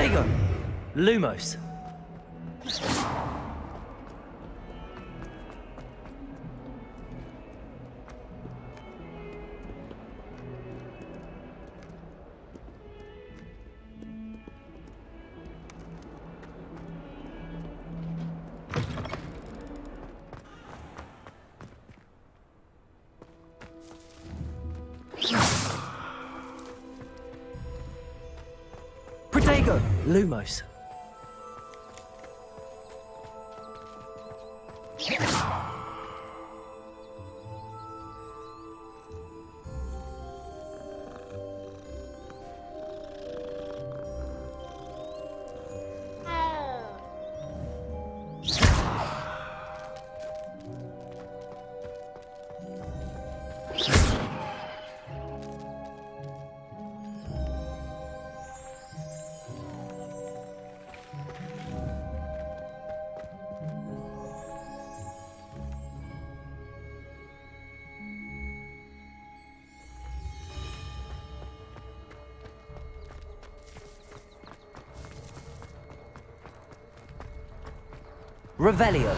Protego! Lumos. Protego! Lumos. Revelio.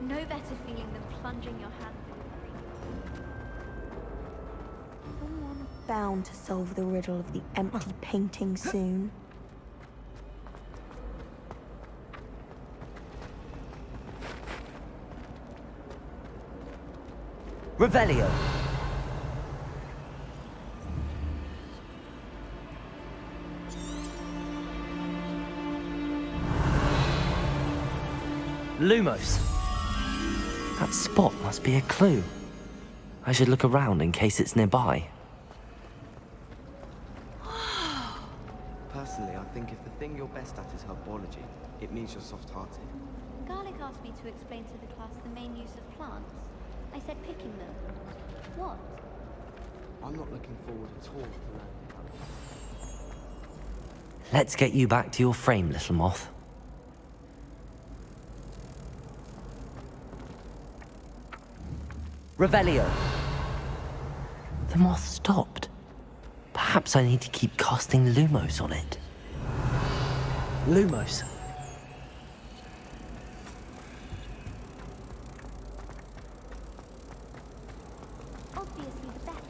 No better feeling than plunging your hand Someone bound to solve the riddle of the empty painting soon. Revelio. Lumos. That spot must be a clue. I should look around in case it's nearby. Personally, I think if the thing you're best at is herbology, it means you're soft-hearted. Garlic asked me to explain to the class the main use of plants. I said picking them. What? I'm not looking forward at all to learning. Let's get you back to your frame, little moth. Revelio. The moth stopped. Perhaps I need to keep casting Lumos on it. Lumos. Obviously the bat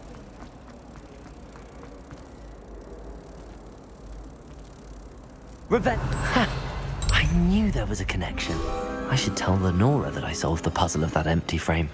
Revel. Ha! I knew there was a connection. I should tell Lenora that I solved the puzzle of that empty frame.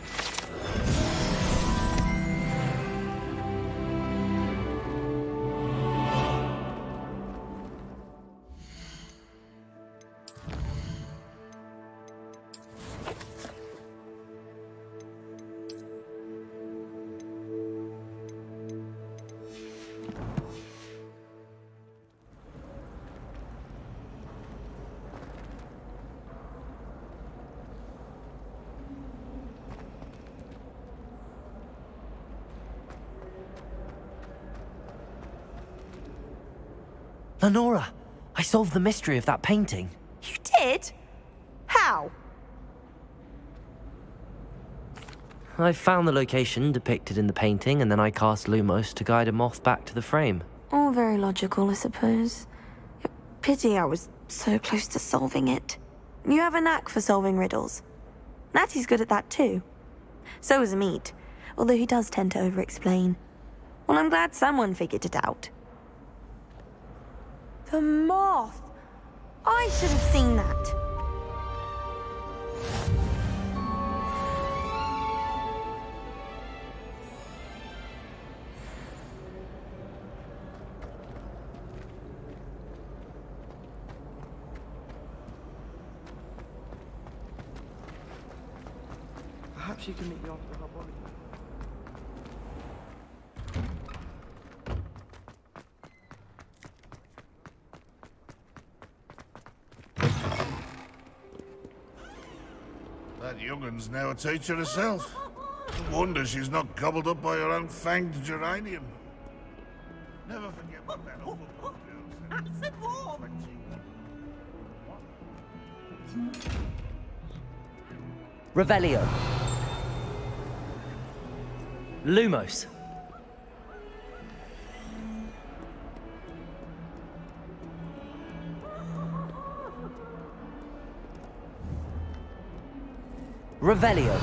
Lenora, I solved the mystery of that painting. You did? How? I found the location depicted in the painting, and then I cast Lumos to guide a moth back to the frame. All very logical, I suppose. Pity I was so close to solving it. You have a knack for solving riddles. Natty's good at that too. So is Meat, although he does tend to over-explain. Well, I'm glad someone figured it out. The moth! I should have seen that. Perhaps you can meet me after herbology. That youngun's now a teacher herself. wonder she's not gobbled up by her own fanged geranium. Never forget what that overlord said. Revelio. Lumos. Revelio.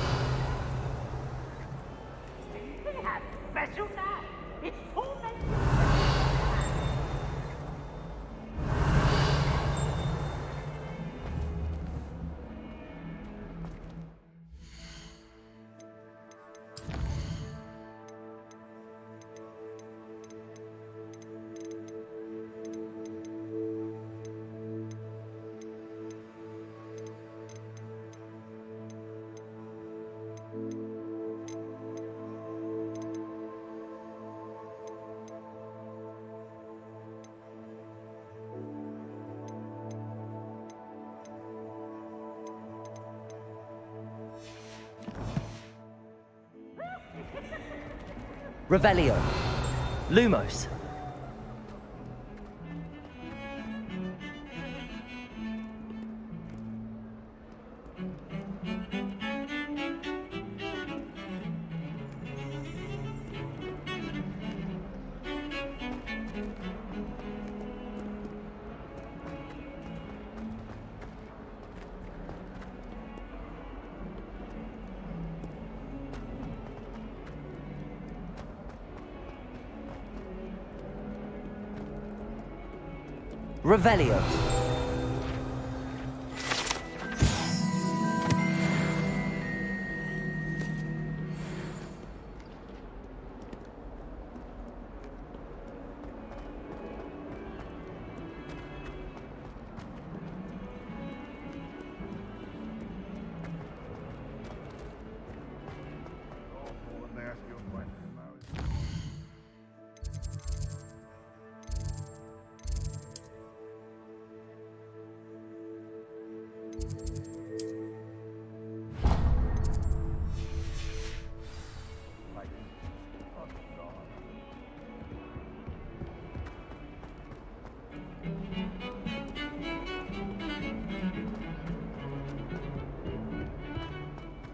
Revelio. Lumos. Revelio. When they ask you a question about it.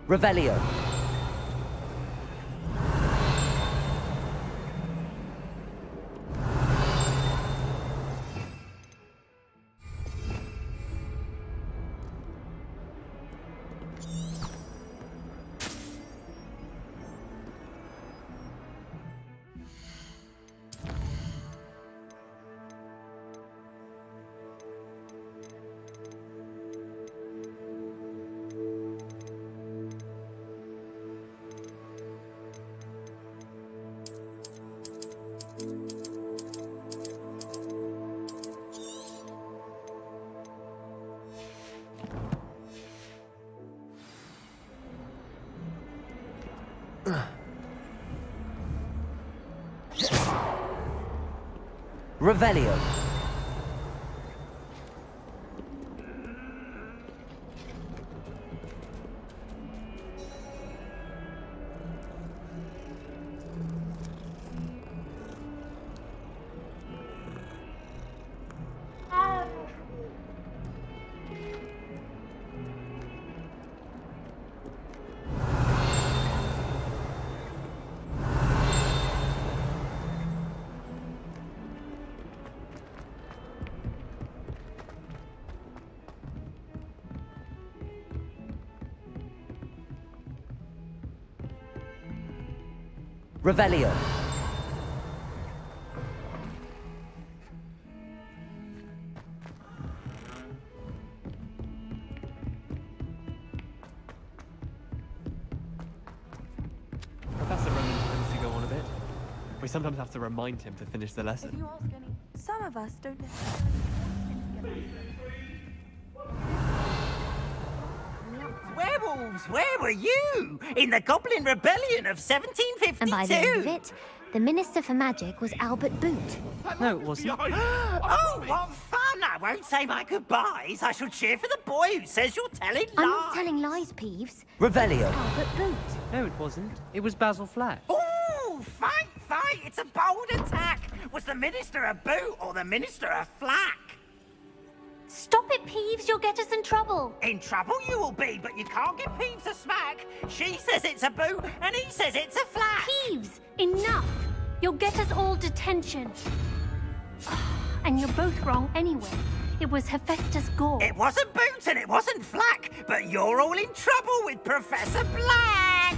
Revelio. Revelio. Revelio. Professor Roman tends to go on a bit. We sometimes have to remind him to finish the lesson. Some of us don't necessarily. Werewolves, where were you? In the Goblin Rebellion of 1752? And by the end of it, the Minister for Magic was Albert Boot. No, it wasn't. Oh, what fun! I won't say my goodbyes. I shall cheer for the boy who says you're telling lies. I'm not telling lies, Peeves. Revelio. Albert Boot. No, it wasn't. It was Basil Flack. Ooh, fight! It's a bold attack. Was the minister a boot or the minister a flack? Stop it, Peeves. You'll get us in trouble. In trouble you will be, but you can't give Peeves a smack. She says it's a boot, and he says it's a flack. Peeves, enough. You'll get us all detention. And you're both wrong anyway. It was Hephaestus Gore. It wasn't boot and it wasn't flack, but you're all in trouble with Professor Black.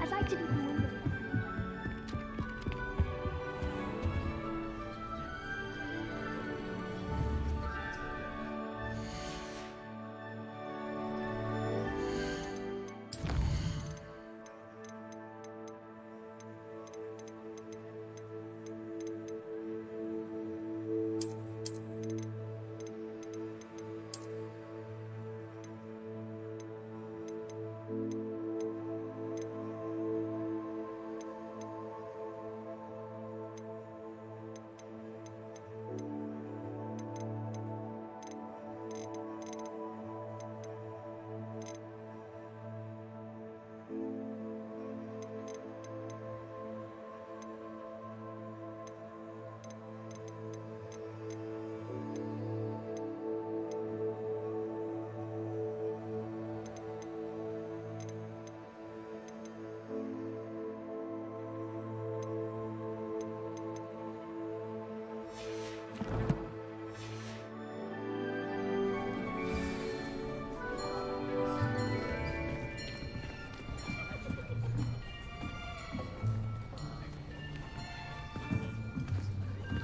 I'd like to be the window.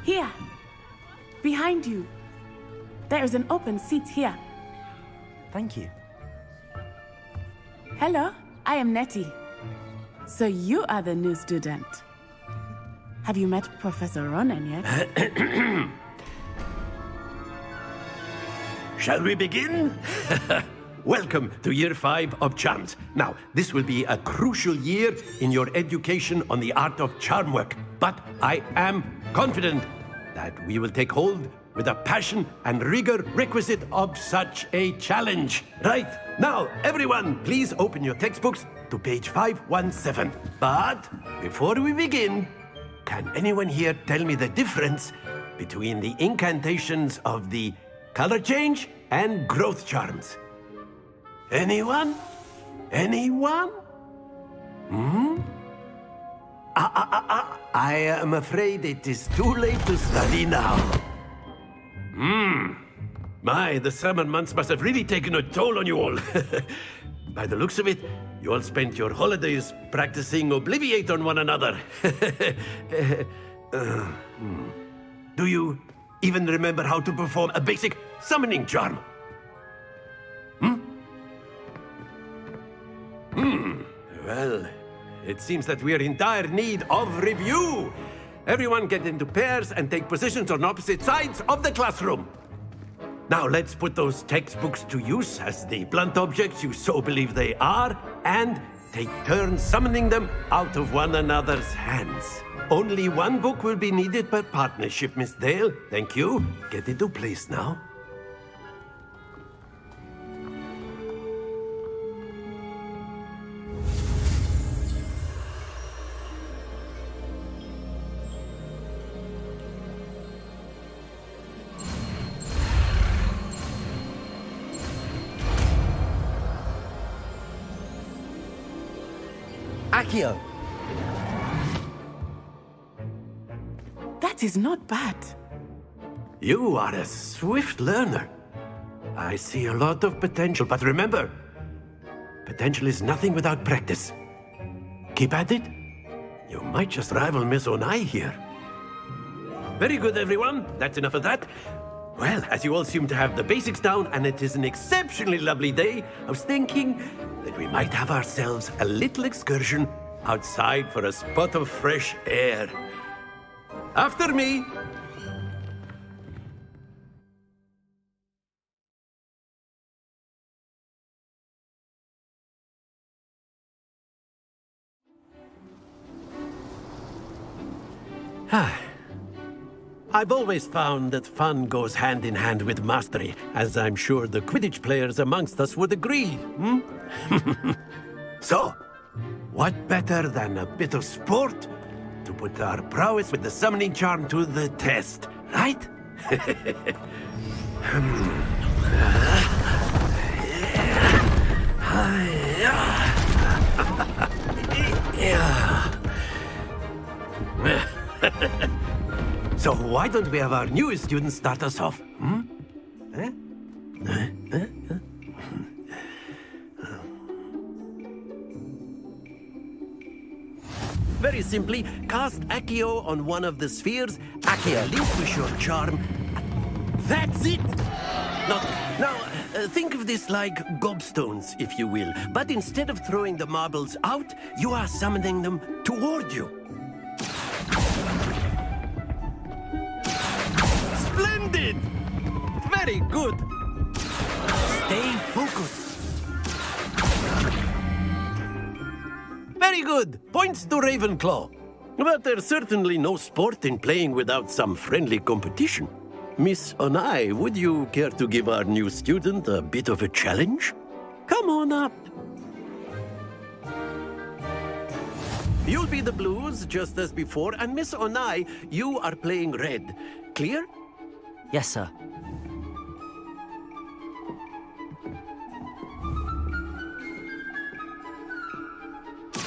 Here, behind you. There is an open seat here. Thank you. Hello, I am Nettie. So you are the new student. Have you met Professor Ronan yet? Shall we begin? Welcome to Year 5 of Charms. Now, this will be a crucial year in your education on the art of charm work. But I am confident that we will take hold with the passion and rigor requisite of such a challenge. Right, now, everyone, please open your textbooks to page 517. But before we begin, can anyone here tell me the difference between the incantations of the color change and growth charms? Anyone? Anyone? I am afraid it is too late to study now. My, the summer months must have really taken a toll on you all. By the looks of it, you all spent your holidays practicing Obliviate on one another. Do you even remember how to perform a basic summoning charm? Well, it seems that we are in dire need of review. Everyone get into pairs and take positions on opposite sides of the classroom. Now let's put those textbooks to use as the blunt objects you so believe they are, and take turns summoning them out of one another's hands. Only one book will be needed per partnership, Miss Dale. Thank you. Get into place now. Accio! That is not bad. You are a swift learner. I see a lot of potential, but remember, potential is nothing without practice. Keep at it. You might just rival Miss Onai here. Very good, everyone. That's enough of that. Well, as you all seem to have the basics down, and it is an exceptionally lovely day, I was thinking that we might have ourselves a little excursion outside for a spot of fresh air. After me. I've always found that fun goes hand in hand with mastery, as I'm sure the Quidditch players amongst us would agree, So, what better than a bit of sport to put our prowess with the summoning charm to the test, right? Yeah. So why don't we have our newest student start us off? Hmm? Eh? Very simply, cast Accio on one of the spheres. Accio, relinquish your charm. That's it! Now, think of this like gobstones, if you will. But instead of throwing the marbles out, you are summoning them toward you. Splendid! Very good. Stay focused. Very good. Points to Ravenclaw. But there's certainly no sport in playing without some friendly competition. Miss Onai, would you care to give our new student a bit of a challenge? Come on up. You'll be the blues, just as before, and Miss Onai, you are playing red. Clear? Yes, sir.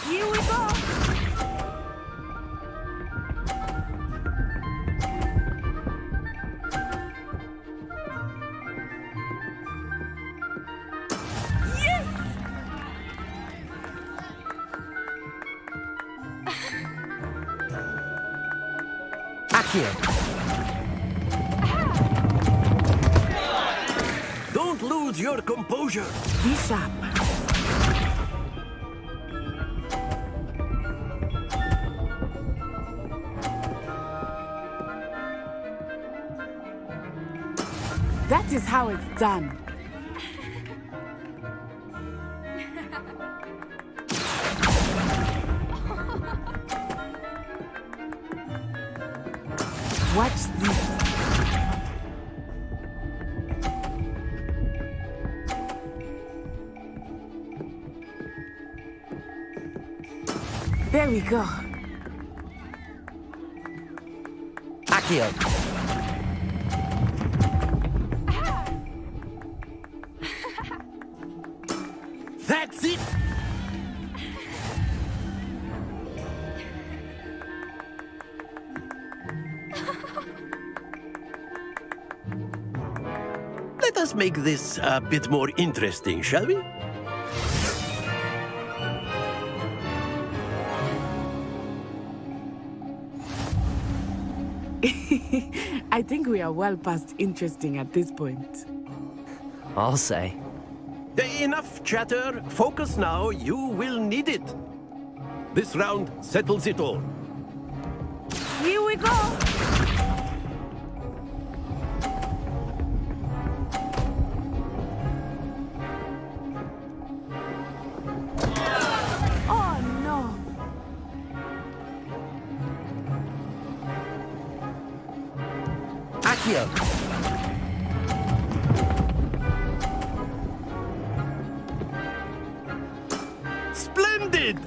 Here we go! Accio. Don't lose your composure. Be sharp. That is how it's done. Watch this. There we go. Accio. That's it! Let us make this a bit more interesting, shall we? I think we are well past interesting at this point. I'll say. Enough chatter. Focus now. You will need it. This round settles it all. Here we go! Oh no! Accio. Splendid!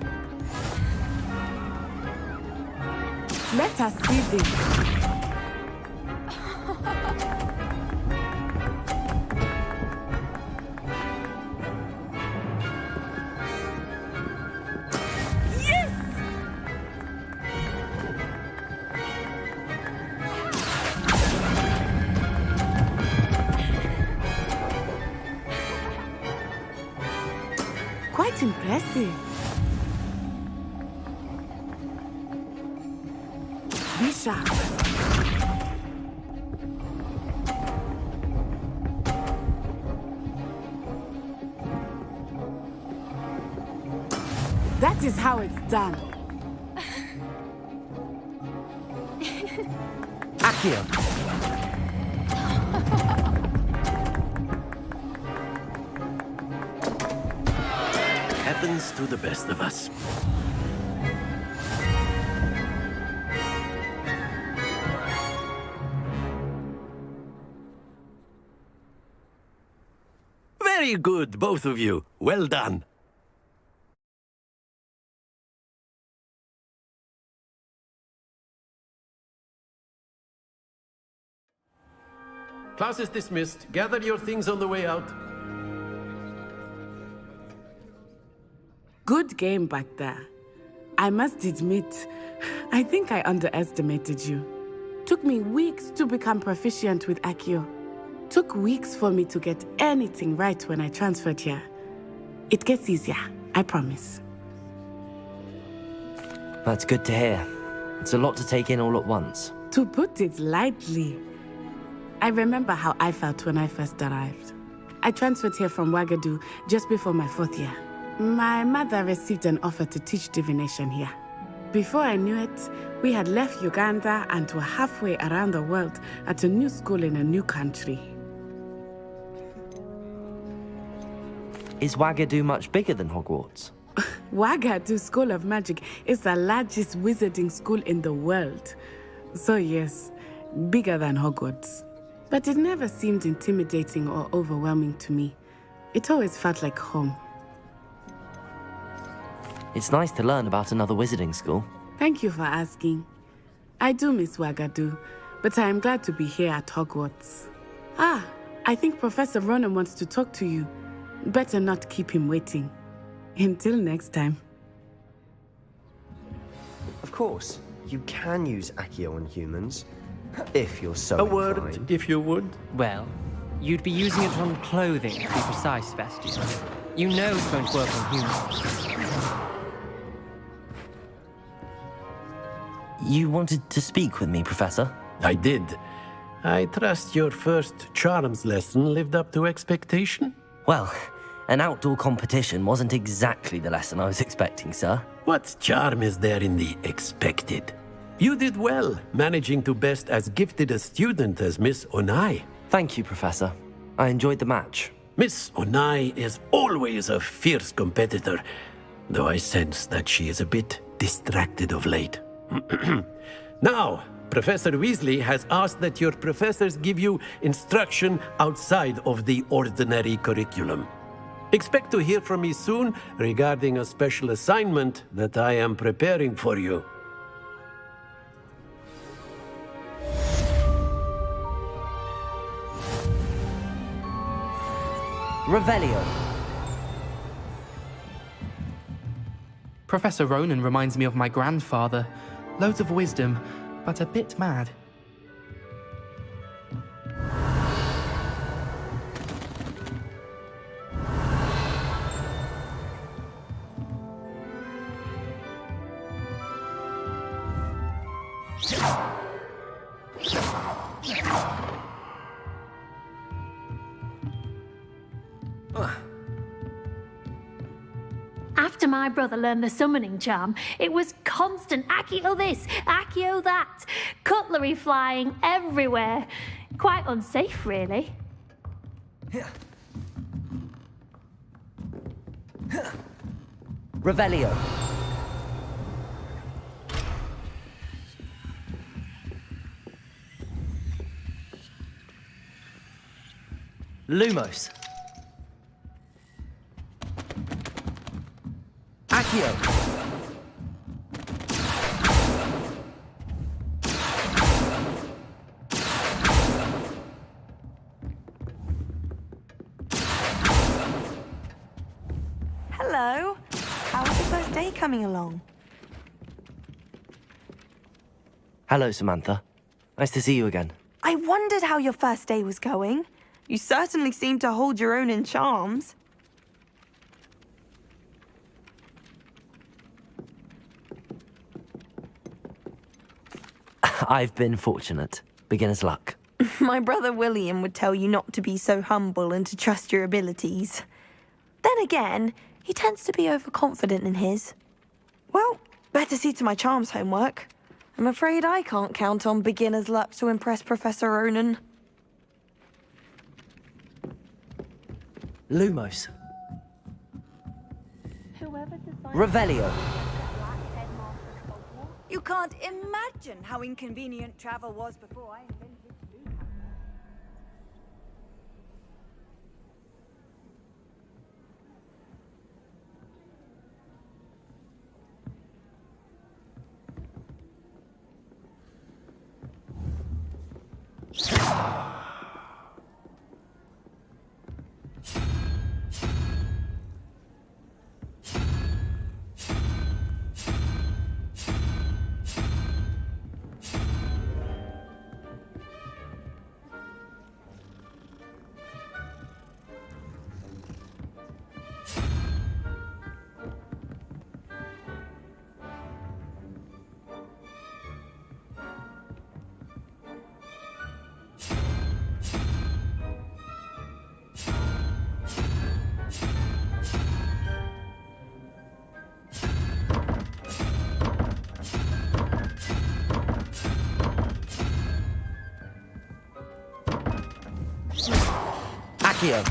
Let us see this. Quite impressive. Be sharp. That is how it's done. Accio. Happens to the best of us. Very good, both of you. Well done. Class is dismissed. Gather your things on the way out. Good game back there. I must admit, I think I underestimated you. Took me weeks to become proficient with Accio. Took weeks for me to get anything right when I transferred here. It gets easier, I promise. That's good to hear. It's a lot to take in all at once. To put it lightly, I remember how I felt when I first arrived. I transferred here from Wagadu just before my 4th year. My mother received an offer to teach divination here. Before I knew it, we had left Uganda and were halfway around the world at a new school in a new country. Is Wagadu much bigger than Hogwarts? Wagadu School of Magic is the largest wizarding school in the world. So yes, bigger than Hogwarts. But it never seemed intimidating or overwhelming to me. It always felt like home. It's nice to learn about another wizarding school. Thank you for asking. I do miss Wagadu, but I am glad to be here at Hogwarts. Ah, I think Professor Ronan wants to talk to you. Better not keep him waiting. Until next time. Of course, you can use Accio on humans, if you're so A word, inclined. if you would. Well, you'd be using it on clothing, to be precise, Sebastian. You know it's going to work on humans. You wanted to speak with me, Professor? I did. I trust your first charms lesson lived up to expectation? Well, an outdoor competition wasn't exactly the lesson I was expecting, sir. What charm is there in the expected? You did well, managing to best as gifted a student as Miss Onai. Thank you, Professor. I enjoyed the match. Miss Onai is always a fierce competitor, though I sense that she is a bit distracted of late. Now, Professor Weasley has asked that your professors give you instruction outside of the ordinary curriculum. Expect to hear from me soon regarding a special assignment that I am preparing for you. Revelio. Professor Ronan reminds me of my grandfather. Loads of wisdom, but a bit mad. After my brother learned the summoning charm, it was constant Accio this, Accio that, cutlery flying everywhere. Quite unsafe, really. Revelio. Lumos. Accio. Hello. How's the first day coming along? Hello, Samantha. Nice to see you again. I wondered how your first day was going. You certainly seem to hold your own in charms. I've been fortunate. Beginner's luck. My brother William would tell you not to be so humble and to trust your abilities. Then again, he tends to be overconfident in his. Well, better see to my charms homework. I'm afraid I can't count on beginner's luck to impress Professor Ronan. Lumos. Revelio. You can't imagine how inconvenient travel was before I invented food. Accio.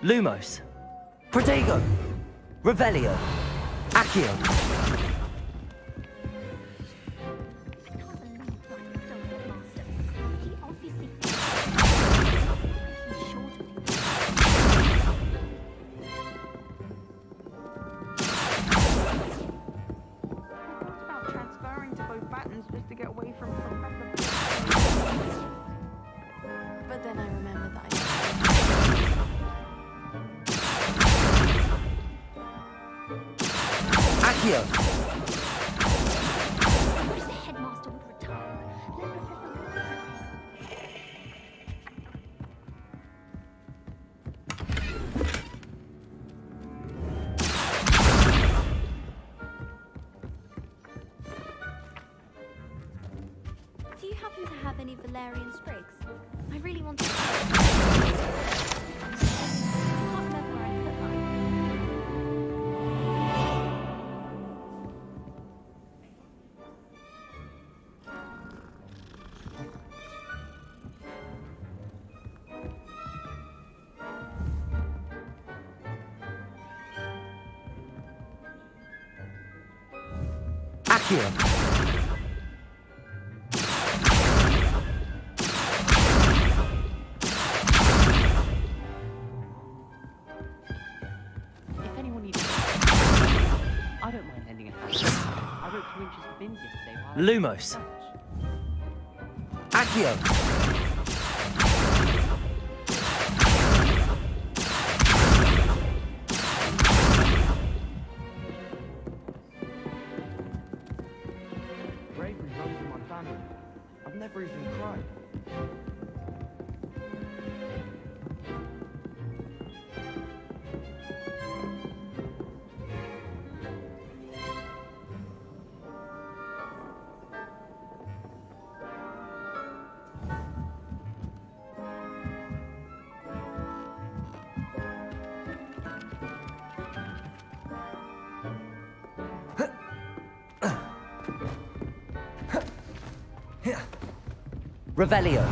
Lumos. Protego. Revelio. Accio. About transferring to both battens just to get away from Professor. But then I remember that Accio. I wish the headmaster would retire. Let Do you happen to have any Valerian sprigs? I really want to. I can't remember where I put mine. Accio. If anyone needs I don't mind lending a hand. I wrote 2 inches of bins yesterday while I was Lumos. Accio. Bravery runs in my family. I've never even cried. Revelio.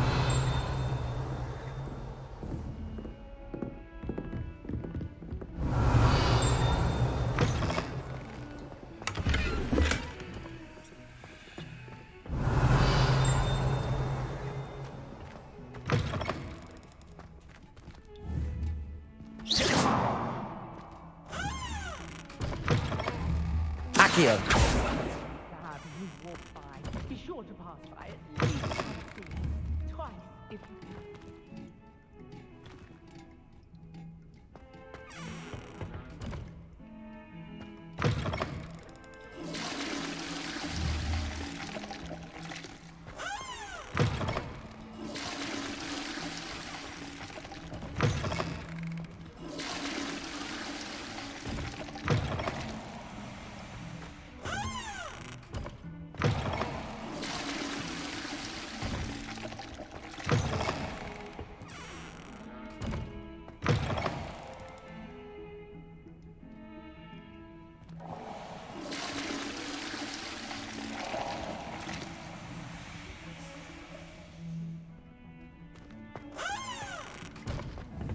Accio. you walk by, be sure to pass by at least twice if you can.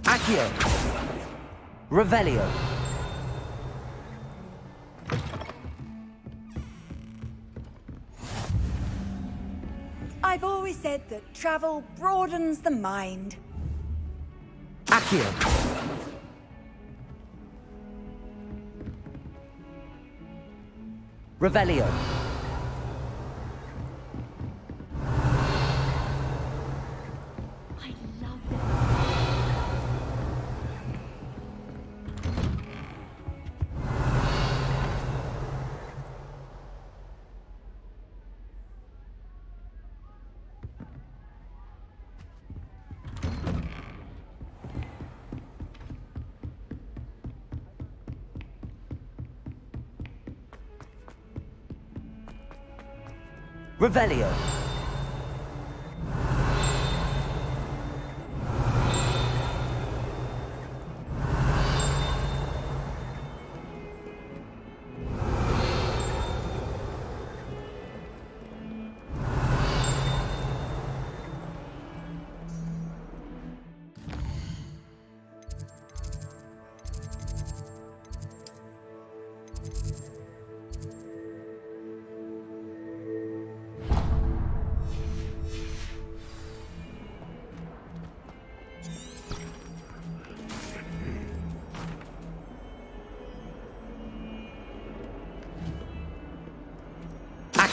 Accio. Revelio. I've always said that travel broadens the mind. Accio. Revelio. I love this. Revelio.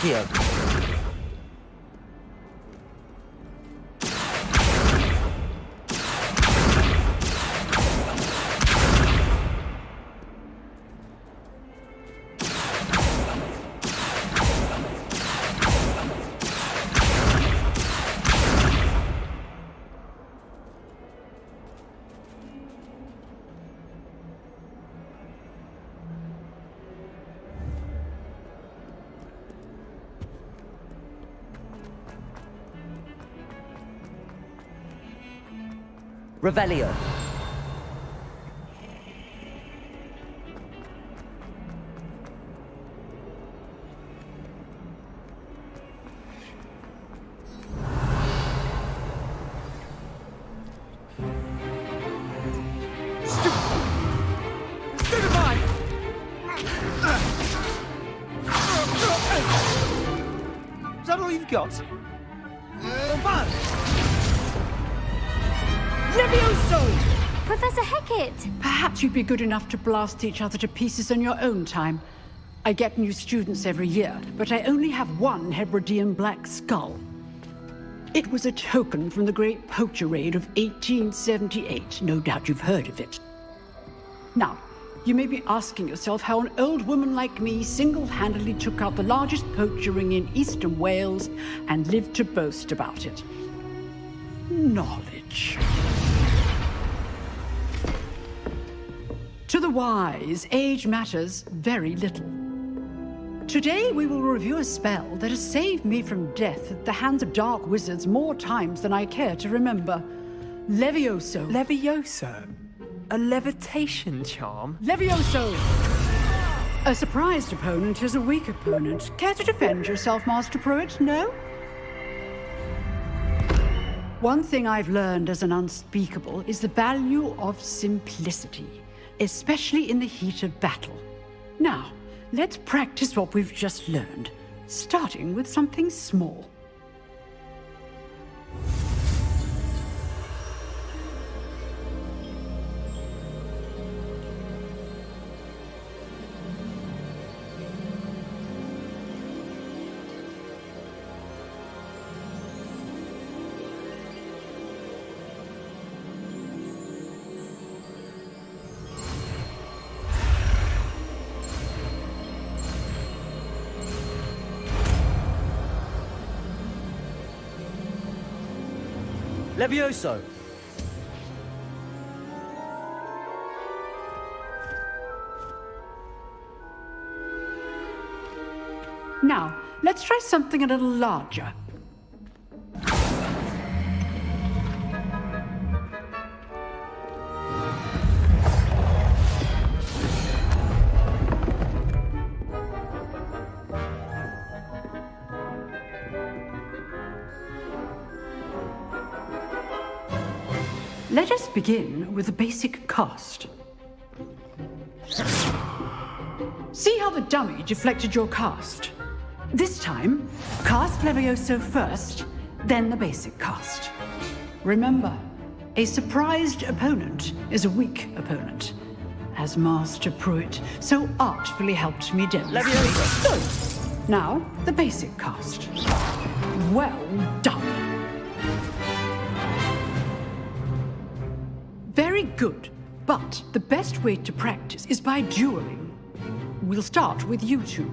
Accio. Revelio. Stupefy! Is that all you've got? Bad! Levioso! Professor Hecat! Perhaps you'd be good enough to blast each other to pieces in your own time. I get new students every year, but I only have one Hebridean black skull. It was a token from the Great Poacher Raid of 1878. No doubt you've heard of it. Now, you may be asking yourself how an old woman like me single-handedly took out the largest poacher ring in eastern Wales and lived to boast about it. Knowledge. To the wise, age matters very little. Today we will review a spell that has saved me from death at the hands of dark wizards more times than I care to remember. Levioso. Levioso? A levitation charm? Levioso! A surprised opponent is a weak opponent. Care to defend yourself, Master Pruitt? No? One thing I've learned as an unspeakable is the value of simplicity, especially in the heat of battle. Now, let's practice what we've just learned, starting with something small. Levioso. Now, let's try something a little larger. Let us begin with the basic cast. See how the dummy deflected your cast? This time, cast Levioso first, then the basic cast. Remember, a surprised opponent is a weak opponent, as Master Pruitt so artfully helped me demonstrate. So, now, the basic cast. Well done. Very good, but the best way to practice is by dueling. We'll start with you two.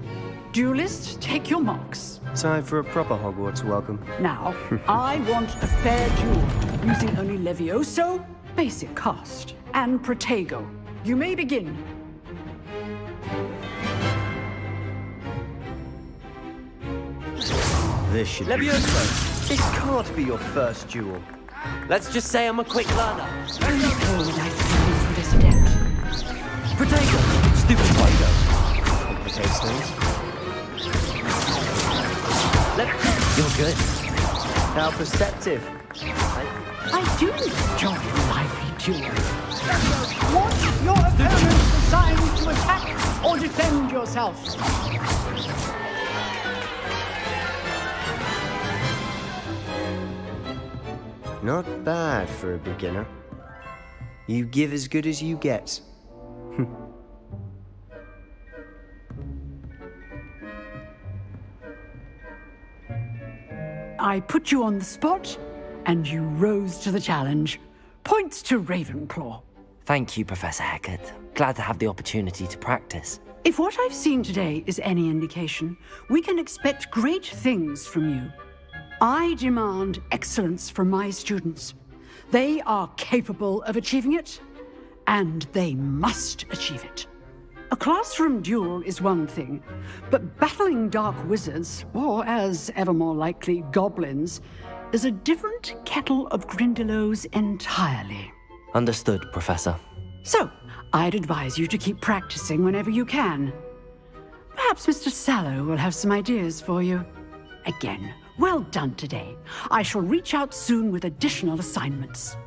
Duelists, take your marks. Time for a proper Hogwarts welcome. Now, I want a fair duel, using only Levioso, basic cast, and Protego. You may begin. This should be... Levioso. This can't be your first duel. Let's just say I'm a quick learner. Only cold I feel for this adept. Protego. Stupid Protego. Complicates things. You're good. How perceptive. I do enjoy lively duels. Want your opponent assigned to attack or defend yourself? Not bad for a beginner. You give as good as you get. I put you on the spot, and you rose to the challenge. Points to Ravenclaw. Thank you, Professor Hecat. Glad to have the opportunity to practice. If what I've seen today is any indication, we can expect great things from you. I demand excellence from my students. They are capable of achieving it, and they must achieve it. A classroom duel is one thing, but battling dark wizards, or as ever more likely, goblins, is a different kettle of Grindylows entirely. Understood, Professor. So, I'd advise you to keep practicing whenever you can. Perhaps Mr. Sallow will have some ideas for you. Again, well done today. I shall reach out soon with additional assignments.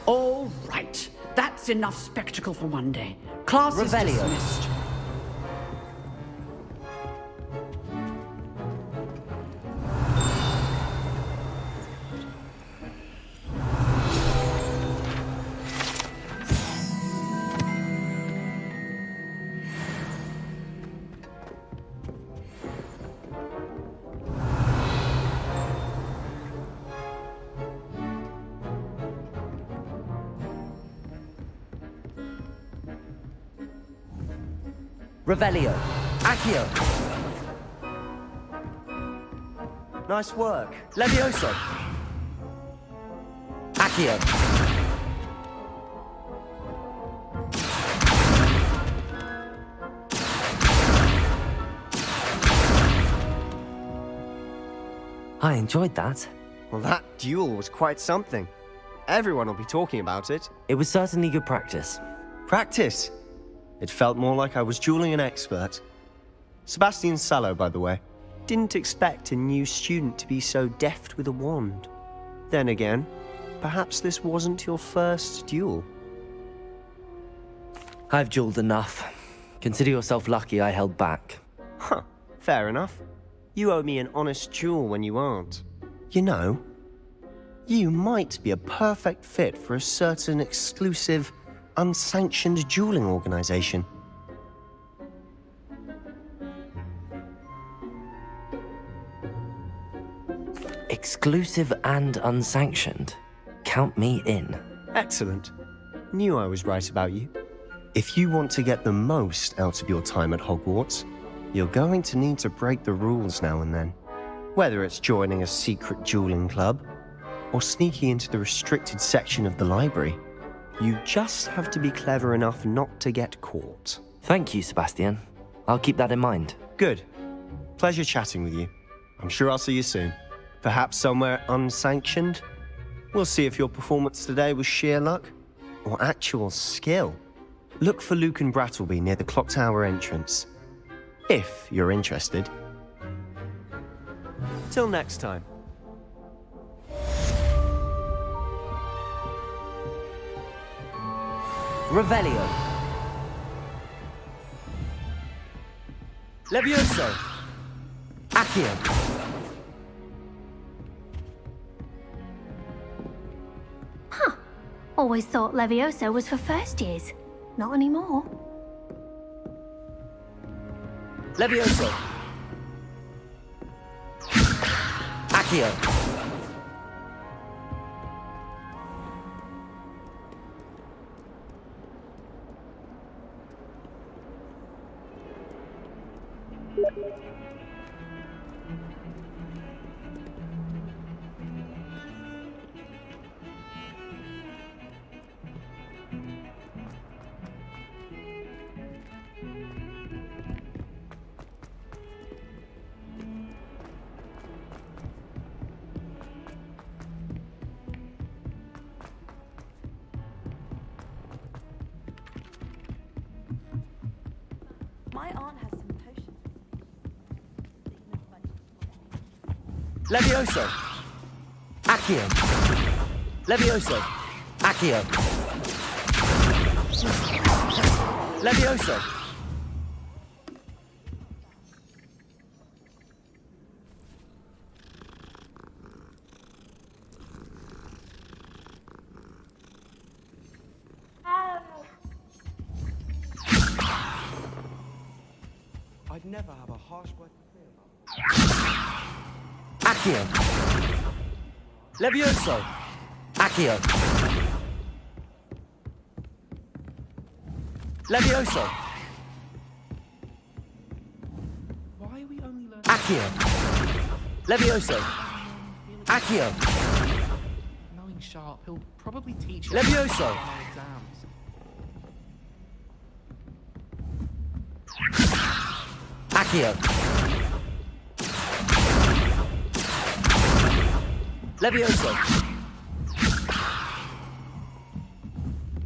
All right. That's enough spectacle for one day. Class is dismissed. Revelio. Accio. Nice work. Levioso. Accio. I enjoyed that. Well, that duel was quite something. Everyone will be talking about it. It was certainly good practice. Practice? It felt more like I was dueling an expert. Sebastian Sallow, by the way. Didn't expect a new student to be so deft with a wand. Then again, perhaps this wasn't your first duel. I've dueled enough. Consider yourself lucky I held back. Huh, fair enough. You owe me an honest duel when you aren't. You know, you might be a perfect fit for a certain exclusive, unsanctioned dueling organization. Exclusive and unsanctioned. Count me in. Excellent. Knew I was right about you. If you want to get the most out of your time at Hogwarts, you're going to need to break the rules now and then. Whether it's joining a secret dueling club, or sneaking into the restricted section of the library, you just have to be clever enough not to get caught. Thank you, Sebastian. I'll keep that in mind. Good. Pleasure chatting with you. I'm sure I'll see you soon. Perhaps somewhere unsanctioned? We'll see if your performance today was sheer luck or actual skill. Look for Luke and Brattleby near the clock tower entrance, if you're interested. Till next time. Revelio. Levioso. Accio. Always thought Levioso was for first years. Not anymore. Levioso. Accio. My aunt has some potions. Levioso. Accio. Levioso. Accio. Levioso. I'd never have a harsh word to say about Accio. Levioso. Accio. Levioso. Why are we only learning? Accio. Levioso. Accio. Knowing Sharp, he'll probably teach us Levioso. on our exams. Accio. Levioso.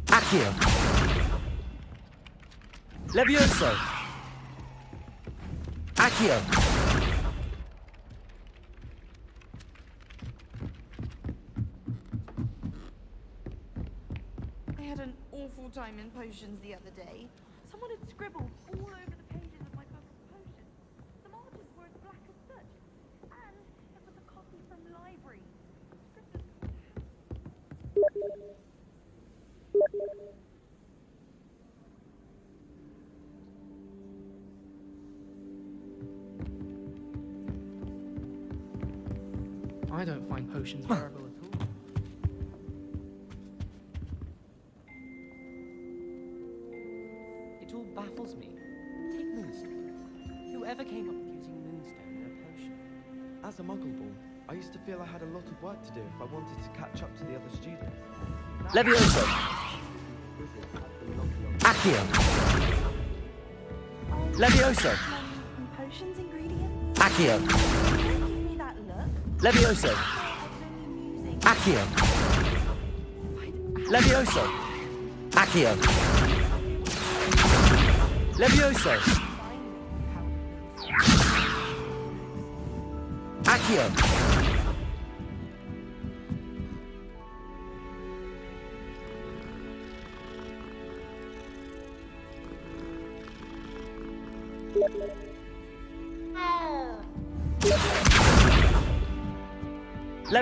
Accio. Levioso. Accio. I had an awful time in potions the other day. Someone had scribbled all over the pages of my book of potions. The margins were as black as soot. And it was a copy from the library. I don't find potions bearable at all. It all baffles me. Take Moonstone. Whoever came up with using Moonstone in a potion? As a Muggle-born, I used to feel I had a lot of work to do if I wanted to catch up to the other students. Levioso. Accio. Levioso. Potions ingredients? Accio. Don't give me that look. Levioso. Accio. Levioso. Accio. Levioso. Accio.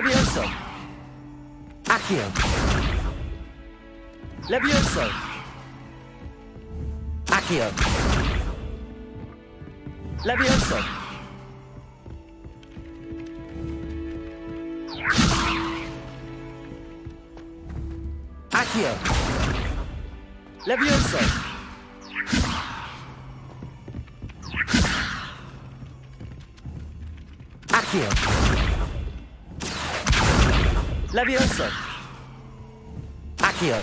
Levioso. Accio. Levioso. Accio. Levioso. Accio. Levioso. Accio.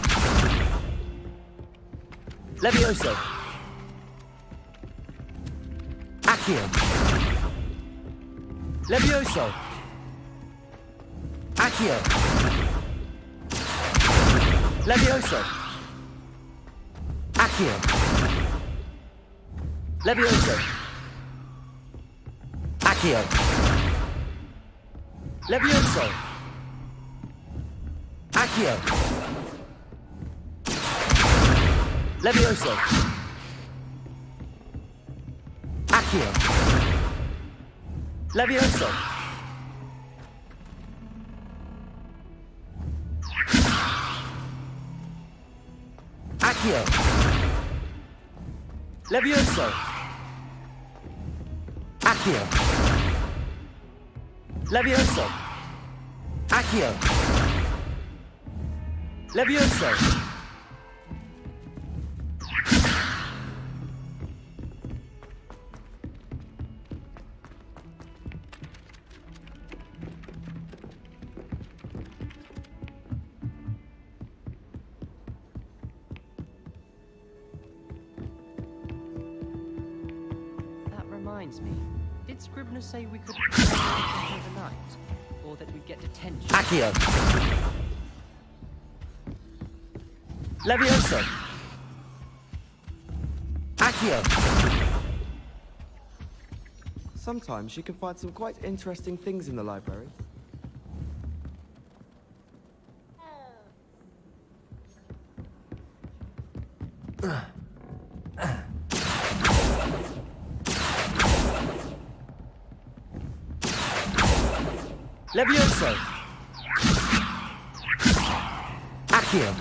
Levioso. Accio. Levioso. Accio. Levioso. Accio. Levioso. Accio. Levioso. Accio. Levioso. Accio. Levioso. Accio. Levioso. Accio. Levioso. Accio. Levioso. Accio. Levioso. That reminds me. Did Scribner say we could overnight? Or that we'd get detention? Accio. Levioso. Accio. Sometimes you can find some quite interesting things in the library. Levioso. Accio.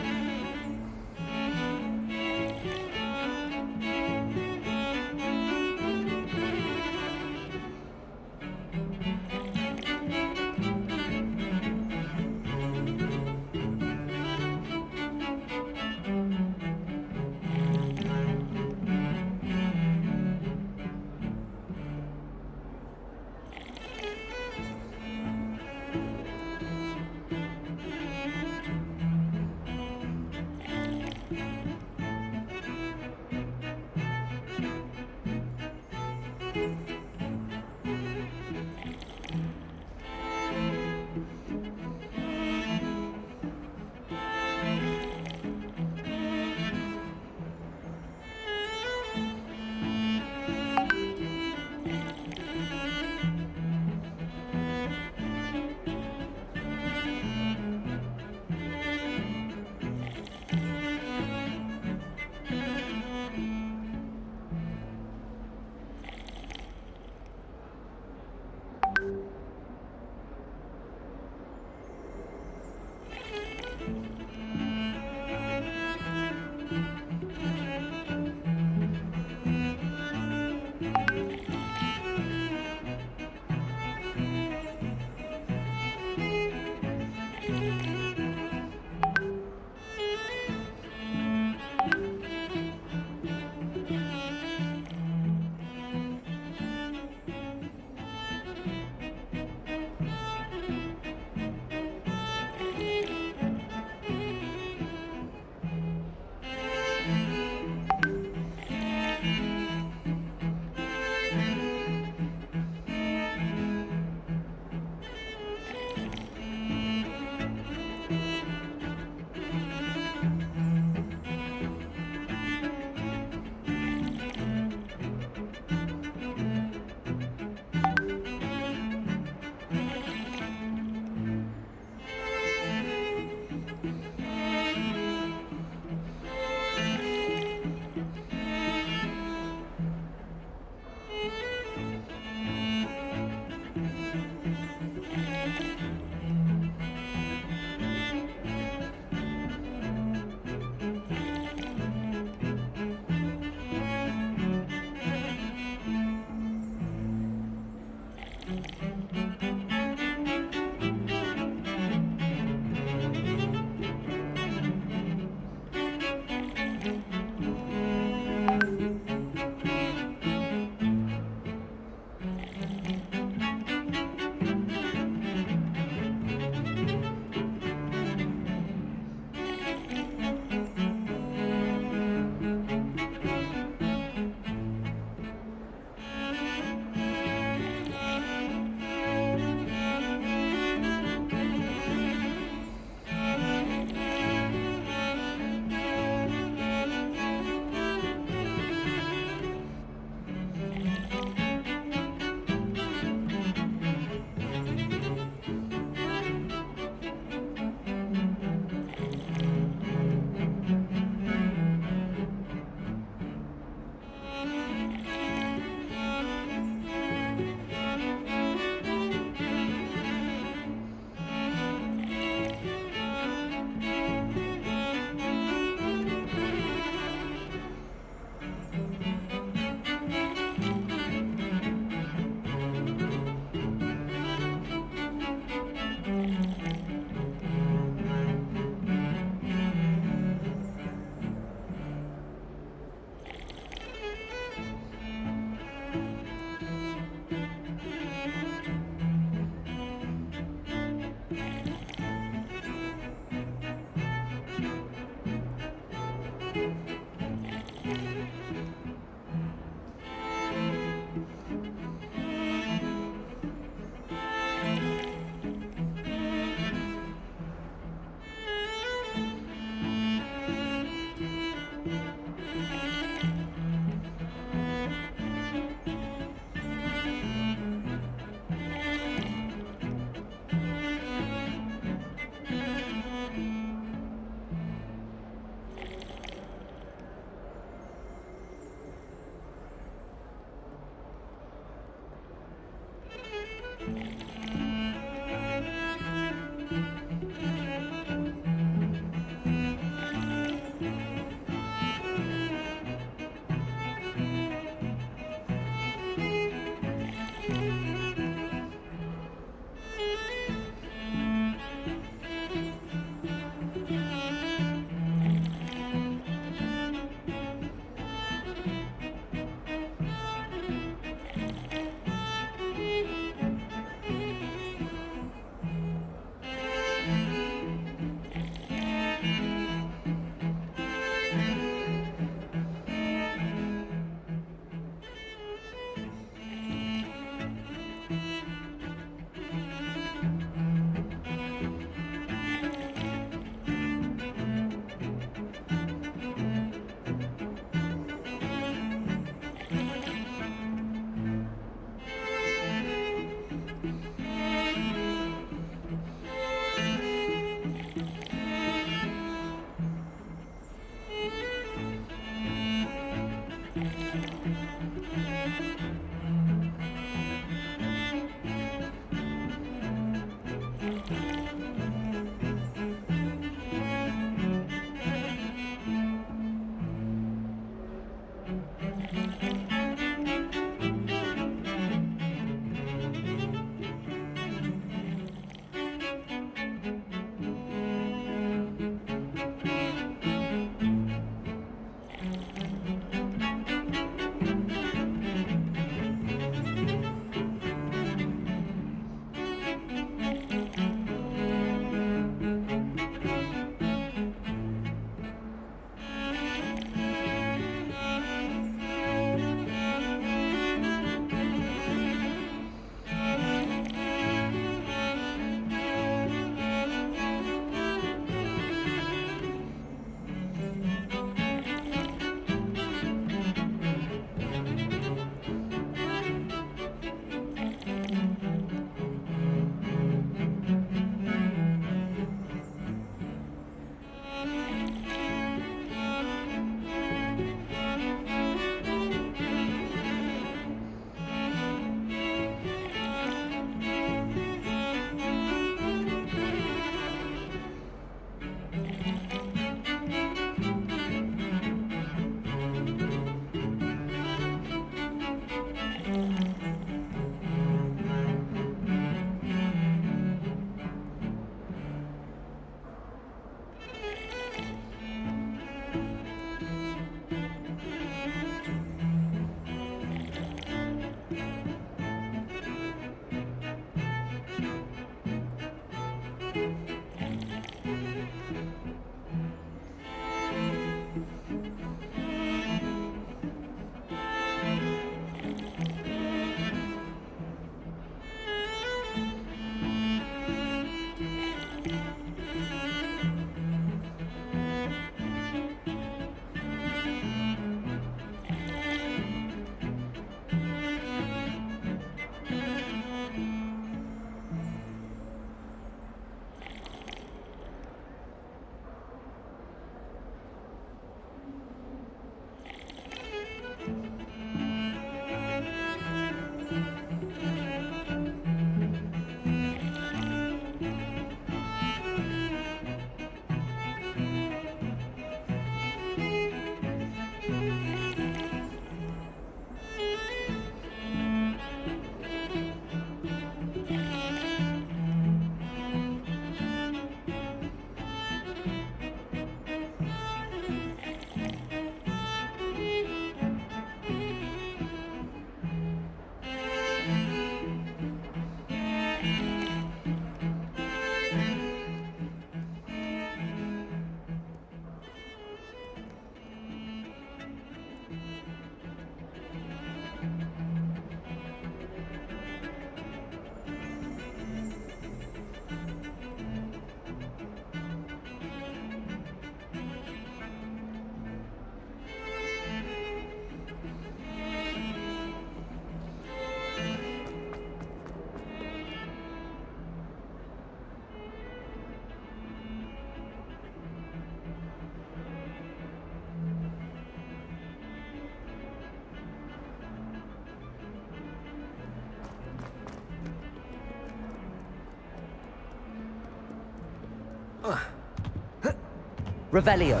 Revelio.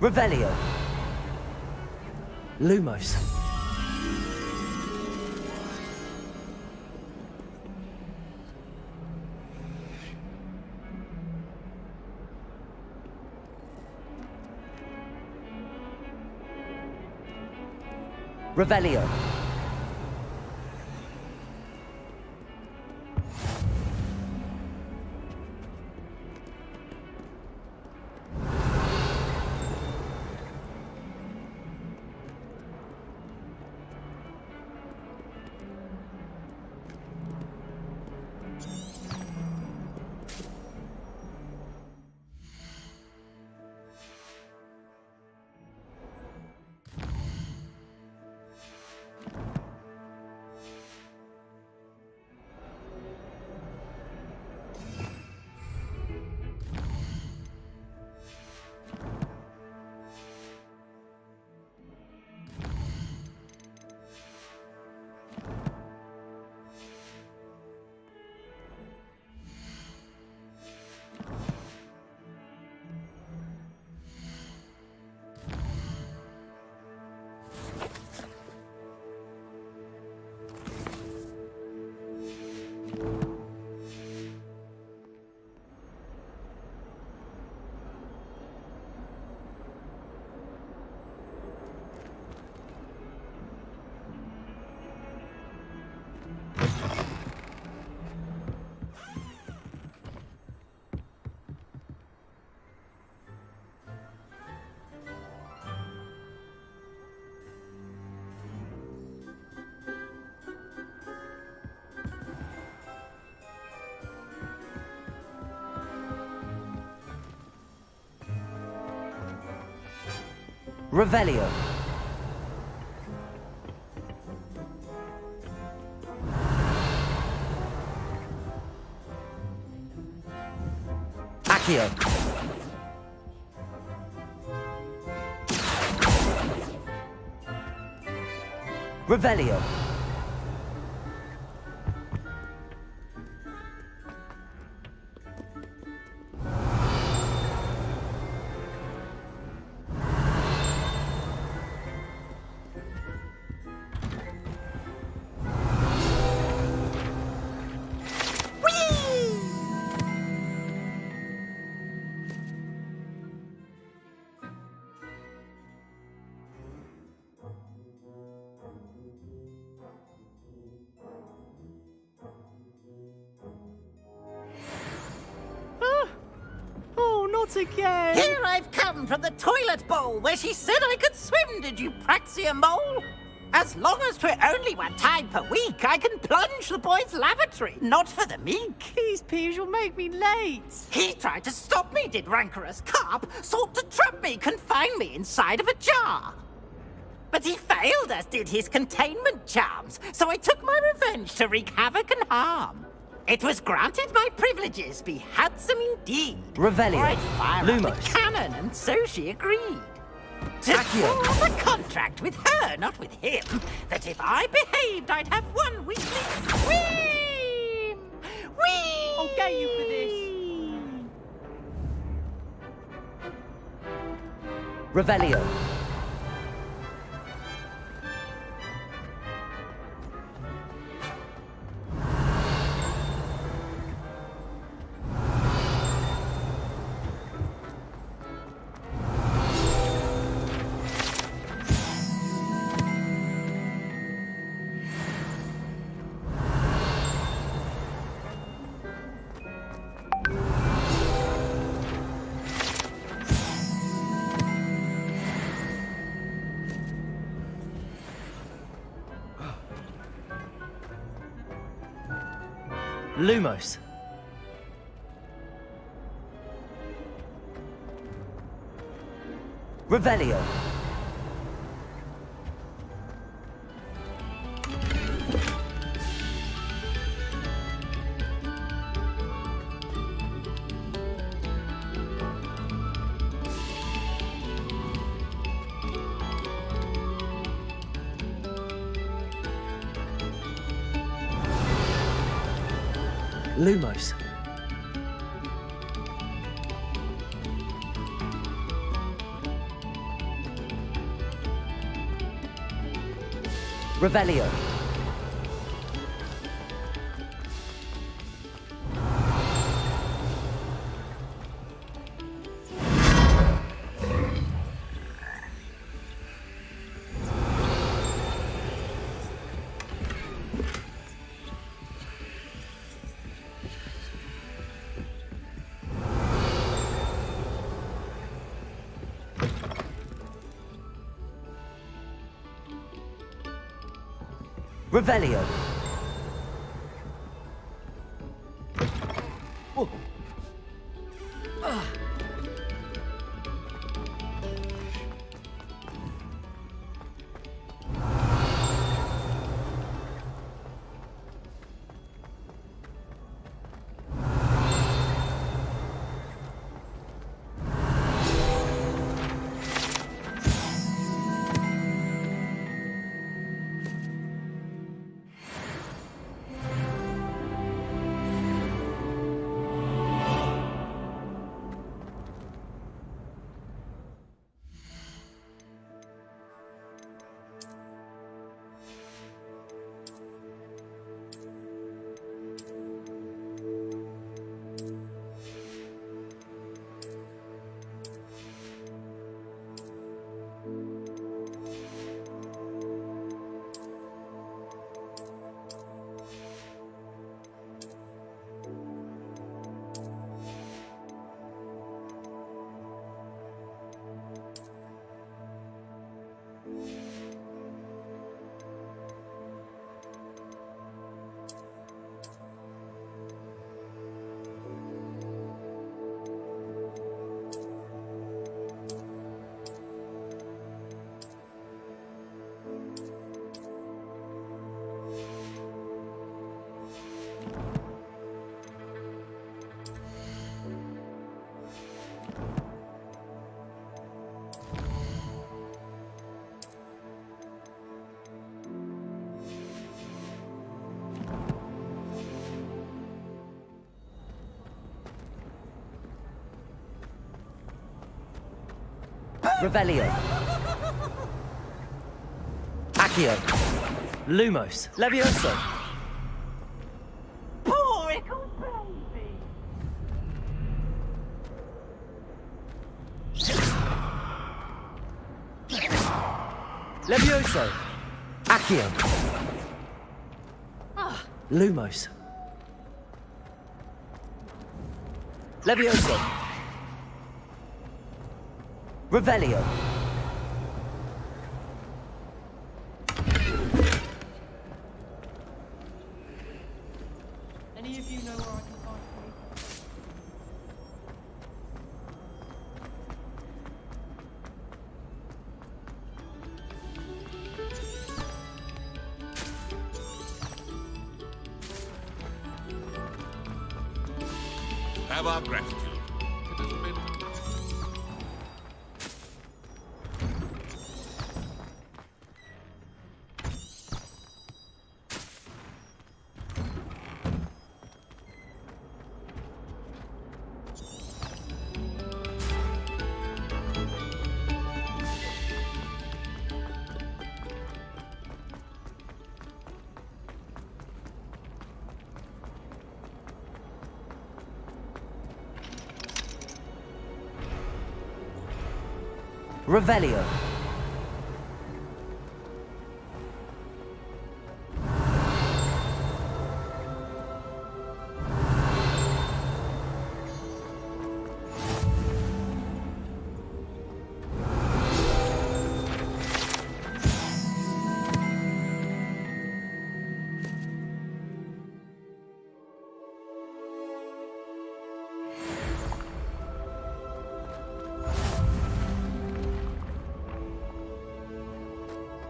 Revelio. Lumos. Revelio. Revelio. Accio. Revelio. Not again! Here I've come from the toilet bowl where she said I could swim, did you praxia mole? As long as 'twere only one time per week, I can plunge the boy's lavatory, not for the meek. These peas will make me late. He tried to stop me, did rancorous carp, sought to trap me, confine me inside of a jar. But he failed, as did his containment charms, so I took my revenge to wreak havoc and harm. It was granted my privileges be handsome indeed. Revelio. I'd fire Lumos. up the cannon, and so she agreed. To form a contract with her, not with him, that if I behaved, I'd have one weekly swim! Whee! I'll get you for this. Revelio. Lumos. Revelio. Lumos. Revelio. Revelio. Oh. Revelio. Accio. Lumos. Levioso. Poor little baby. Levioso. Accio. Lumos. Levioso. Revelio. Any of you know where I can find Have our gratitude. It has been... Revelio.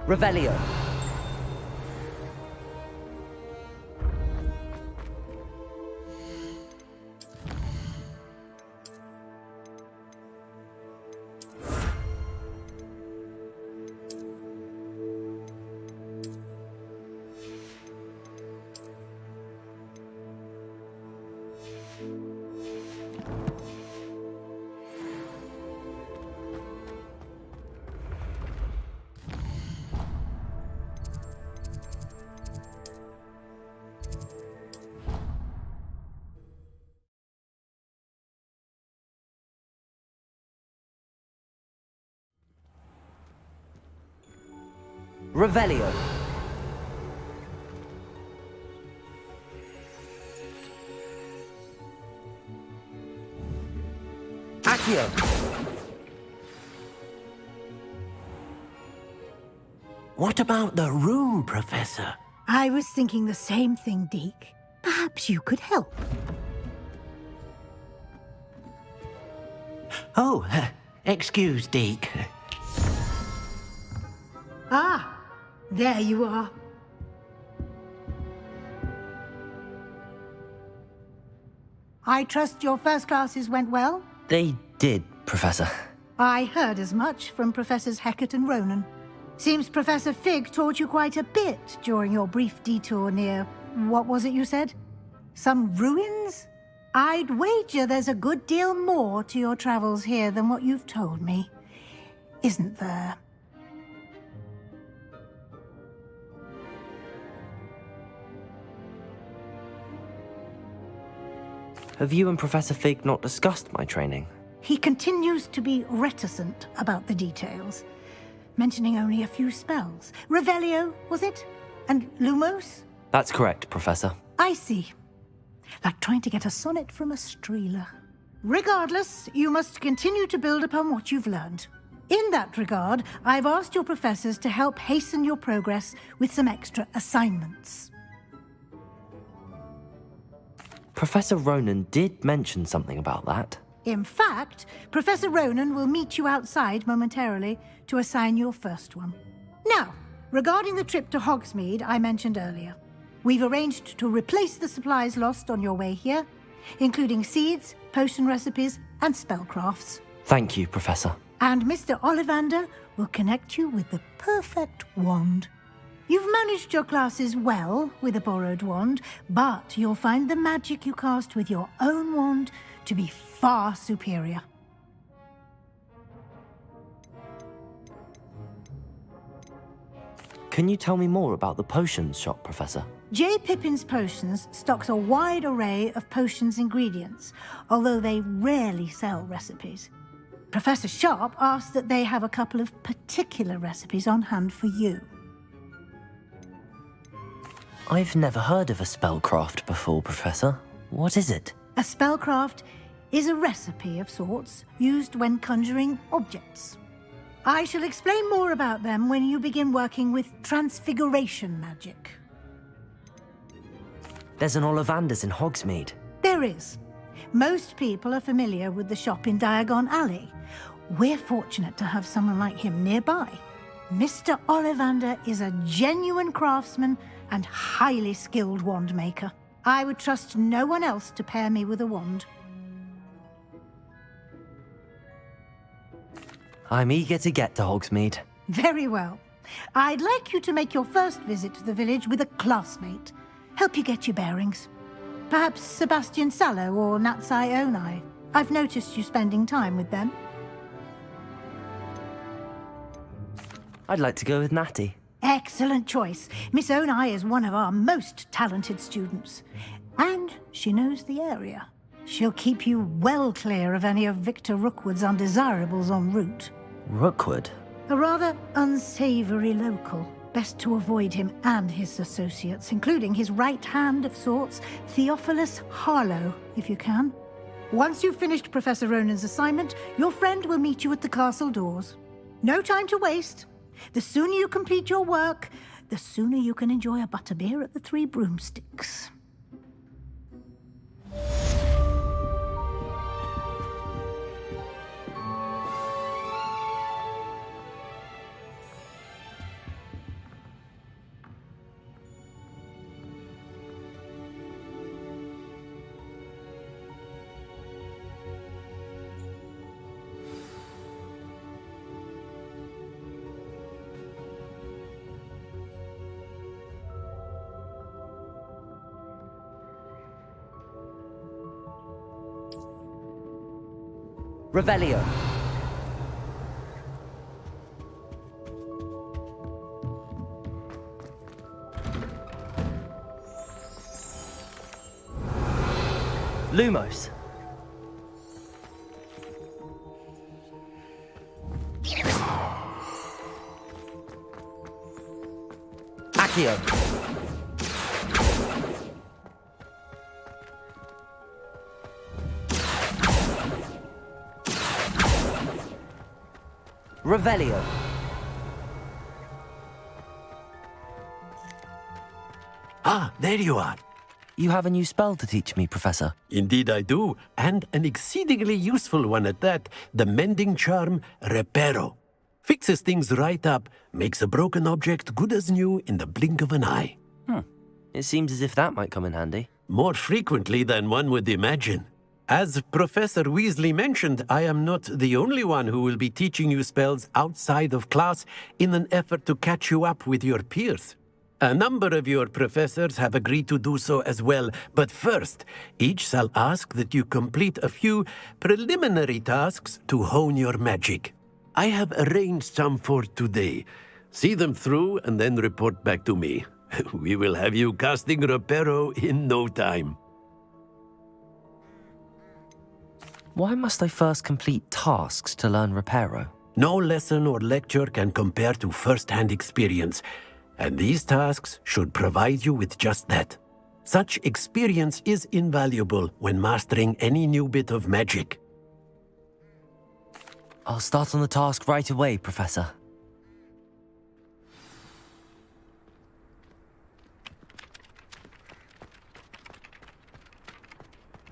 Revelio. Revelio. Accio. What about the room, Professor? I was thinking the same thing, Deke. Perhaps you could help. Oh, excuse, Deke. Ah, there you are. I trust your first classes went well? They did, Professor. I heard as much from Professors Hecat and Ronan. Seems Professor Fig taught you quite a bit during your brief detour near... what was it you said? Some ruins? I'd wager there's a good deal more to your travels here than what you've told me. Isn't there? Have you and Professor Fig not discussed my training? He continues to be reticent about the details, mentioning only a few spells. Revelio, was it? And Lumos? That's correct, Professor. I see. Like trying to get a sonnet from a streeler. Regardless, you must continue to build upon what you've learned. In that regard, I've asked your professors to help hasten your progress with some extra assignments. Professor Ronan did mention something about that. In fact, Professor Ronan will meet you outside momentarily to assign your first one. Now, regarding the trip to Hogsmeade I mentioned earlier, we've arranged to replace the supplies lost on your way here, including seeds, potion recipes, and spellcrafts. Thank you, Professor. And Mr. Ollivander will connect you with the perfect wand. You've managed your classes well with a borrowed wand, but you'll find the magic you cast with your own wand to be far superior. Can you tell me more about the potions shop, Professor? J. Pippin's Potions stocks a wide array of potions ingredients, although they rarely sell recipes. Professor Sharp asked that they have a couple of particular recipes on hand for you. I've never heard of a spellcraft before, Professor. What is it? A spellcraft is a recipe of sorts used when conjuring objects. I shall explain more about them when you begin working with transfiguration magic. There's an Ollivander's in Hogsmeade. There is. Most people are familiar with the shop in Diagon Alley. We're fortunate to have someone like him nearby. Mr. Ollivander is a genuine craftsman and highly skilled wand maker. I would trust no one else to pair me with a wand. I'm eager to get to Hogsmeade. Very well. I'd like you to make your first visit to the village with a classmate. Help you get your bearings. Perhaps Sebastian Sallow or Natsai Onai. I've noticed you spending time with them. I'd like to go with Natty. Excellent choice. Miss Onai is one of our most talented students. And she knows the area. She'll keep you well clear of any of Victor Rookwood's undesirables en route. Rookwood? A rather unsavory local. Best to avoid him and his associates, including his right hand of sorts, Theophilus Harlow, if you can. Once you've finished Professor Ronan's assignment, your friend will meet you at the castle doors. No time to waste. The sooner you complete your work, the sooner you can enjoy a butterbeer at the Three Broomsticks. Revelio. Lumos. Accio. Revelio. Ah, there you are. You have a new spell to teach me, Professor. Indeed I do, and an exceedingly useful one at that, the mending charm Reparo. Fixes things right up, makes a broken object good as new in the blink of an eye. It seems as if that might come in handy. More frequently than one would imagine. As Professor Weasley mentioned, I am not the only one who will be teaching you spells outside of class in an effort to catch you up with your peers. A number of your professors have agreed to do so as well, but first, each shall ask that you complete a few preliminary tasks to hone your magic. I have arranged some for today. See them through and then report back to me. We will have you casting Reparo in no time. Why must I first complete tasks to learn Reparo? No lesson or lecture can compare to first-hand experience, and these tasks should provide you with just that. Such experience is invaluable when mastering any new bit of magic. I'll start on the task right away, Professor.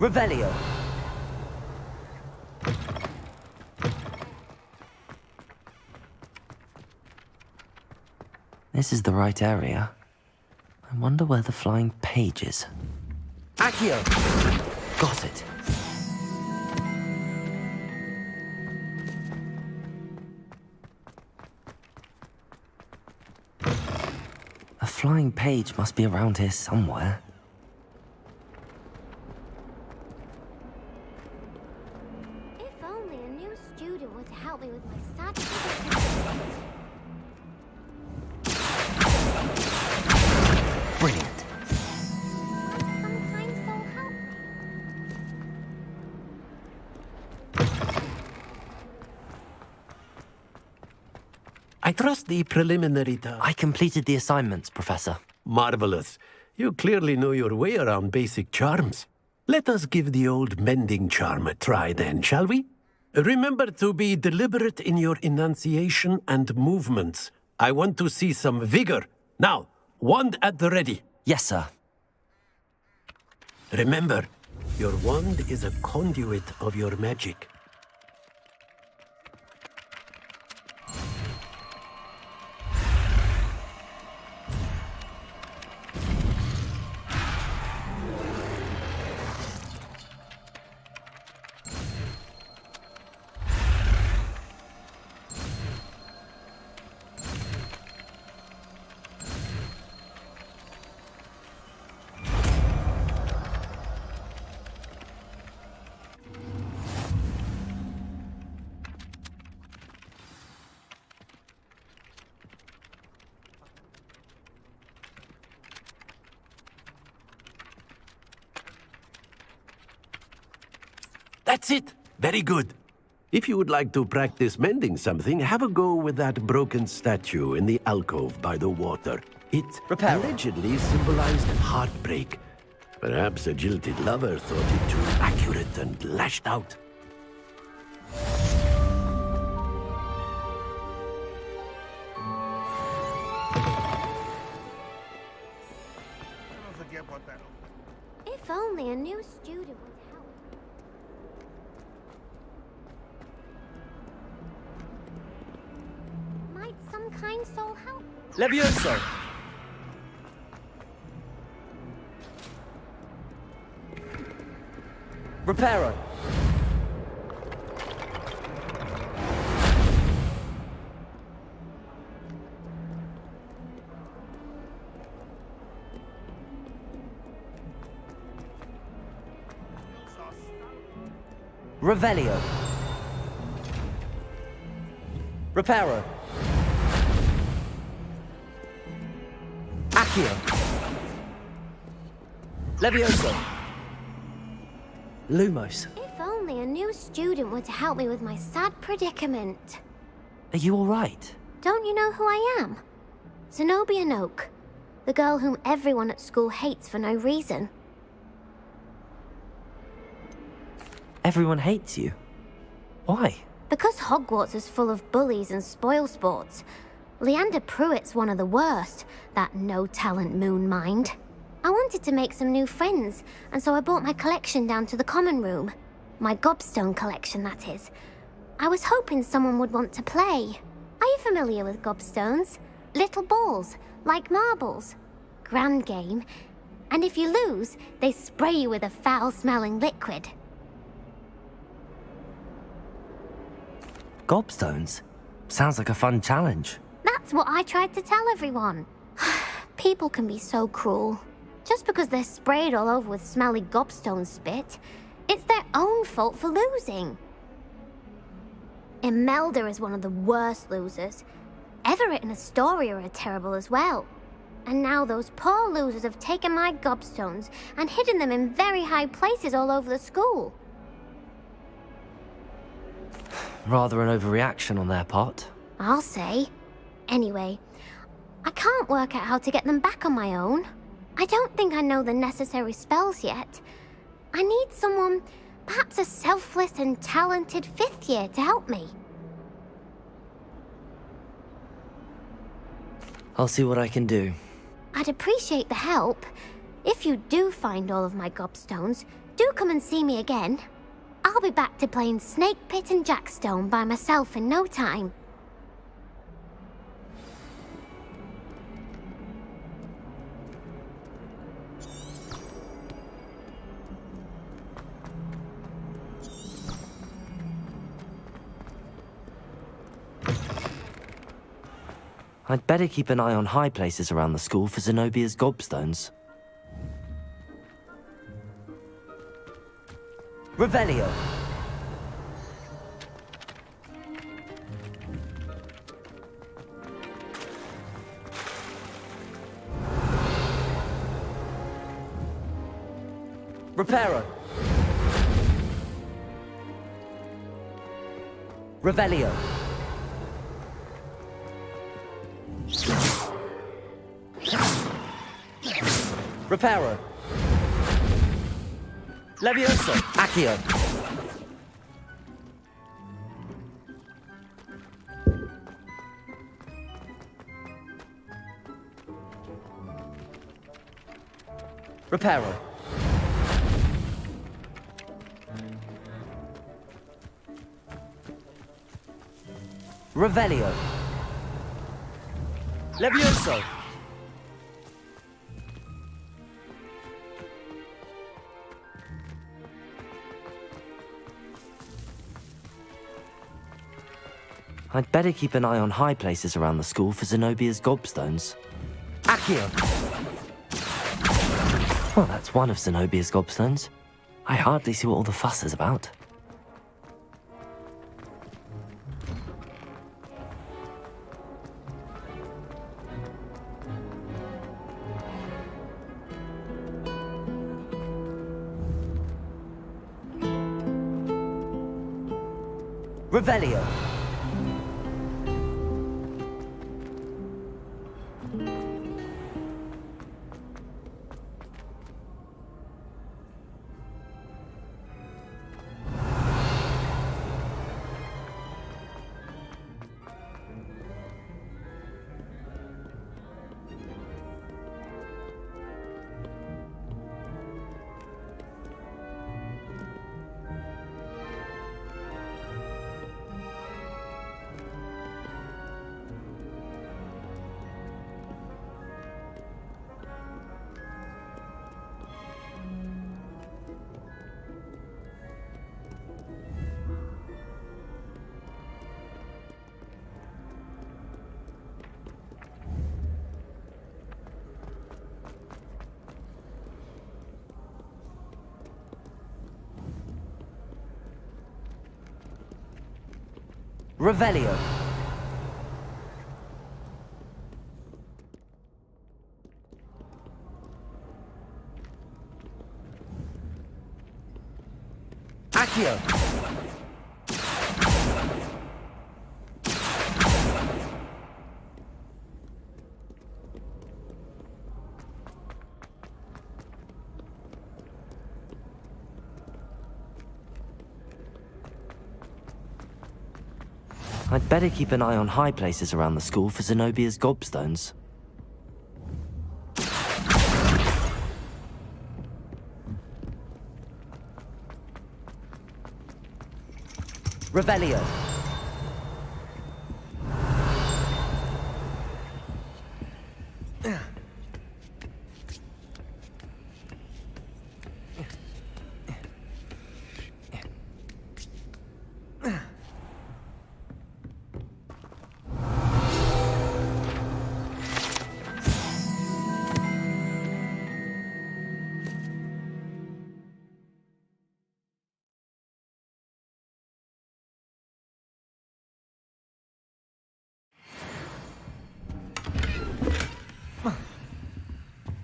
Revelio. This is the right area. I wonder where the flying page is. Accio! Got it. A flying page must be around here somewhere. If only a new student were to help me with my studies. Brilliant. I trust the preliminary task. I completed the assignments, Professor. Marvelous. You clearly know your way around basic charms. Let us give the old mending charm a try then, shall we? Remember to be deliberate in your enunciation and movements. I want to see some vigor. Now, wand at the ready. Yes, sir. Remember, your wand is a conduit of your magic. That's it. Very good. If you would like to practice mending something, have a go with that broken statue in the alcove by the water. It allegedly symbolized heartbreak. Perhaps a jilted lover thought it too accurate and lashed out. If only a new student would help. Might some kind soul help? Levioso! Reparo! Revelio! Reparo. Accio. Levioso. Lumos. If only a new student were to help me with my sad predicament. Are you all right? Don't you know who I am? Zenobia Noak, the girl whom everyone at school hates for no reason. Everyone hates you. Why? Because Hogwarts is full of bullies and spoilsports. Leander Pruitt's one of the worst, that no-talent moon mind. I wanted to make some new friends, and so I brought my collection down to the common room. My gobstone collection, that is. I was hoping someone would want to play. Are you familiar with gobstones? Little balls, like marbles. Grand game. And if you lose, they spray you with a foul-smelling liquid. Gobstones? Sounds like a fun challenge. That's what I tried to tell everyone. People can be so cruel. Just because they're sprayed all over with smelly gobstone spit, it's their own fault for losing. Imelda is one of the worst losers. Everett and Astoria are terrible as well. And now those poor losers have taken my gobstones and hidden them in very high places all over the school. Rather an overreaction on their part. I'll say. Anyway, I can't work out how to get them back on my own. I don't think I know the necessary spells yet. I need someone, perhaps a selfless and talented 5th year to help me. I'll see what I can do. I'd appreciate the help. If you do find all of my gobstones, do come and see me again. I'll be back to playing Snake Pit and Jackstone by myself in no time. I'd better keep an eye on high places around the school for Zenobia's gobstones. Revelio. Reparo. Revelio. Reparo. Levioso. Accio. Reparo. Revelio. Levioso. I'd better keep an eye on high places around the school for Zenobia's gobstones. Accio! Well, that's one of Zenobia's gobstones. I hardly see what all the fuss is about. Revelio. Revelio. Accio! I'd better keep an eye on high places around the school for Zenobia's gobstones. Revelio.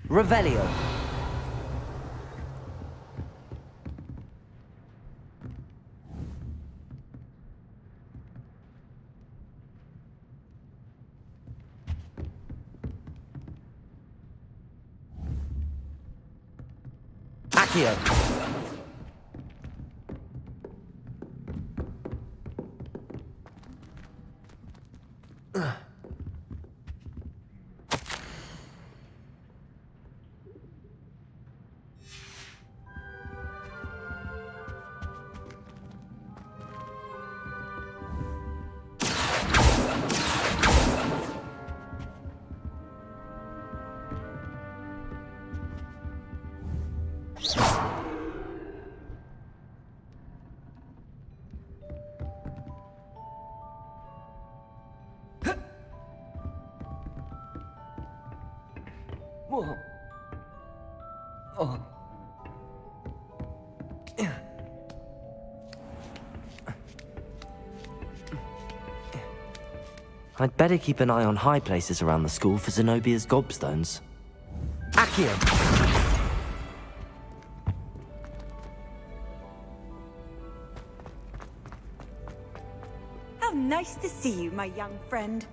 Revelio. Accio. I'd better keep an eye on high places around the school for Zenobia's gobstones. Accio! How nice to see you, my young friend.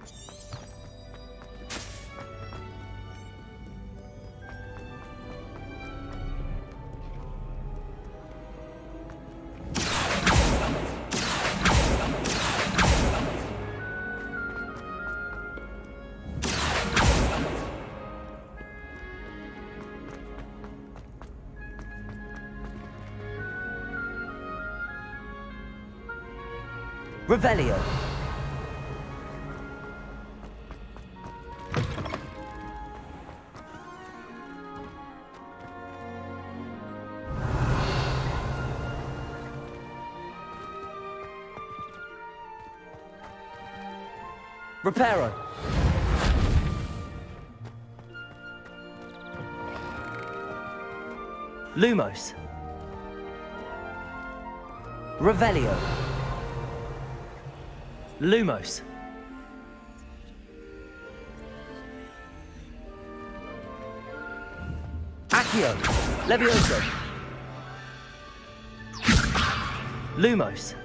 Revelio. Reparo. Lumos. Revelio. Lumos. Accio. Levioso. Lumos.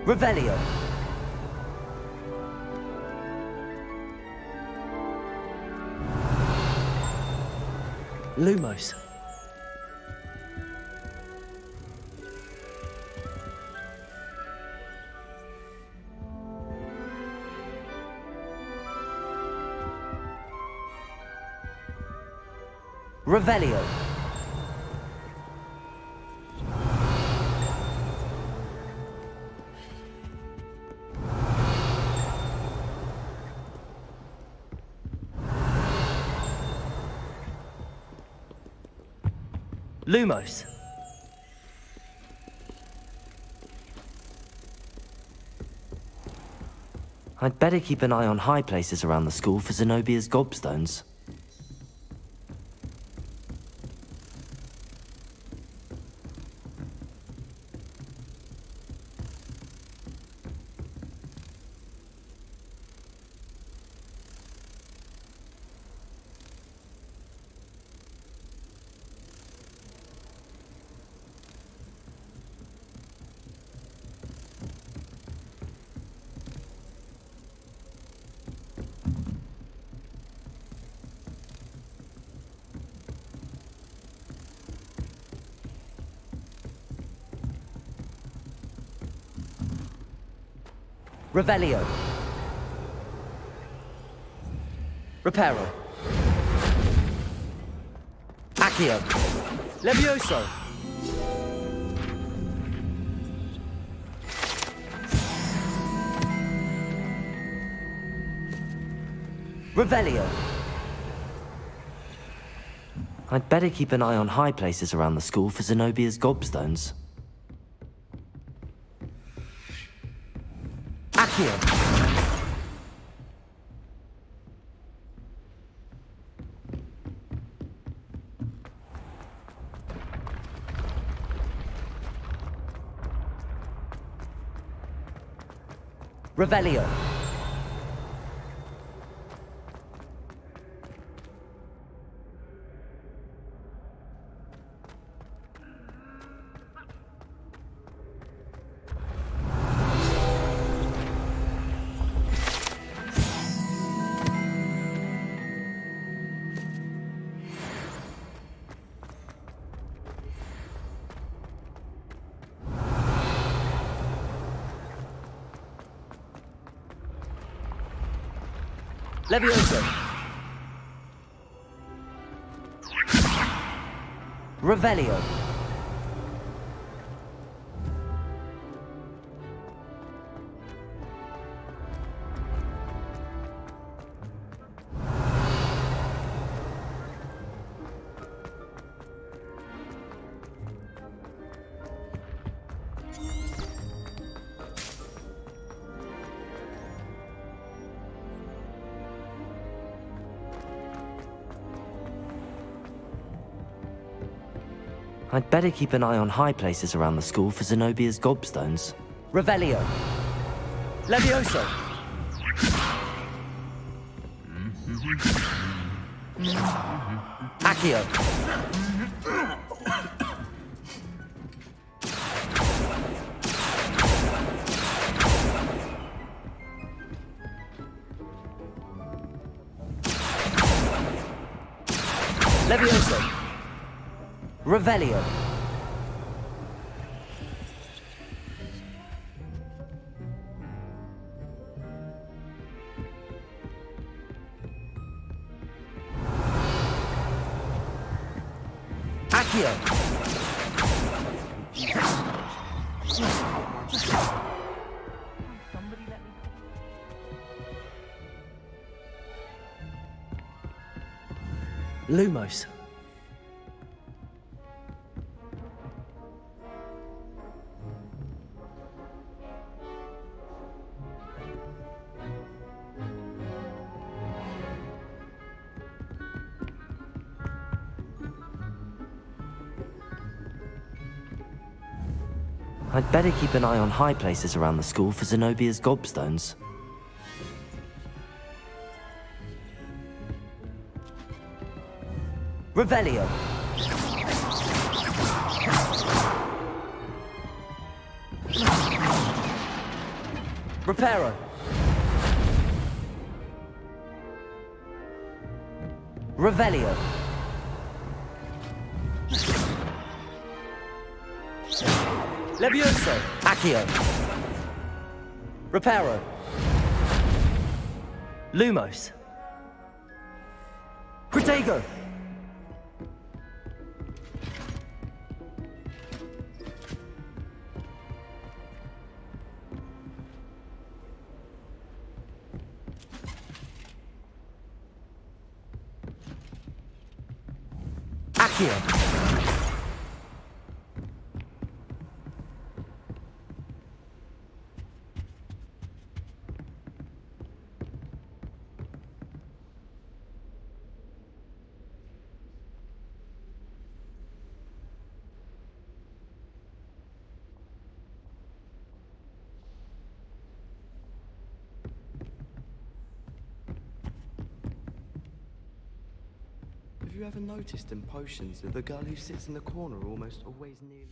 Revelio. Lumos. Revelio. Lumos. I'd better keep an eye on high places around the school for Zenobia's gobstones. Revelio. Reparo. Accio. Levioso. Revelio. I'd better keep an eye on high places around the school for Zenobia's gobstones. Accio. Revelio. Levioso. Revelio. I'd better keep an eye on high places around the school for Zenobia's gobstones. Revelio. Levioso. Accio. Levioso. Revelio. Accio. Lumos. I'd better keep an eye on high places around the school for Zenobia's gobstones. Revelio. Reparo. Revelio. Levioso. Accio. Reparo. Lumos. Protego. Accio. Have you ever noticed in potions that the girl who sits in the corner almost always nearly...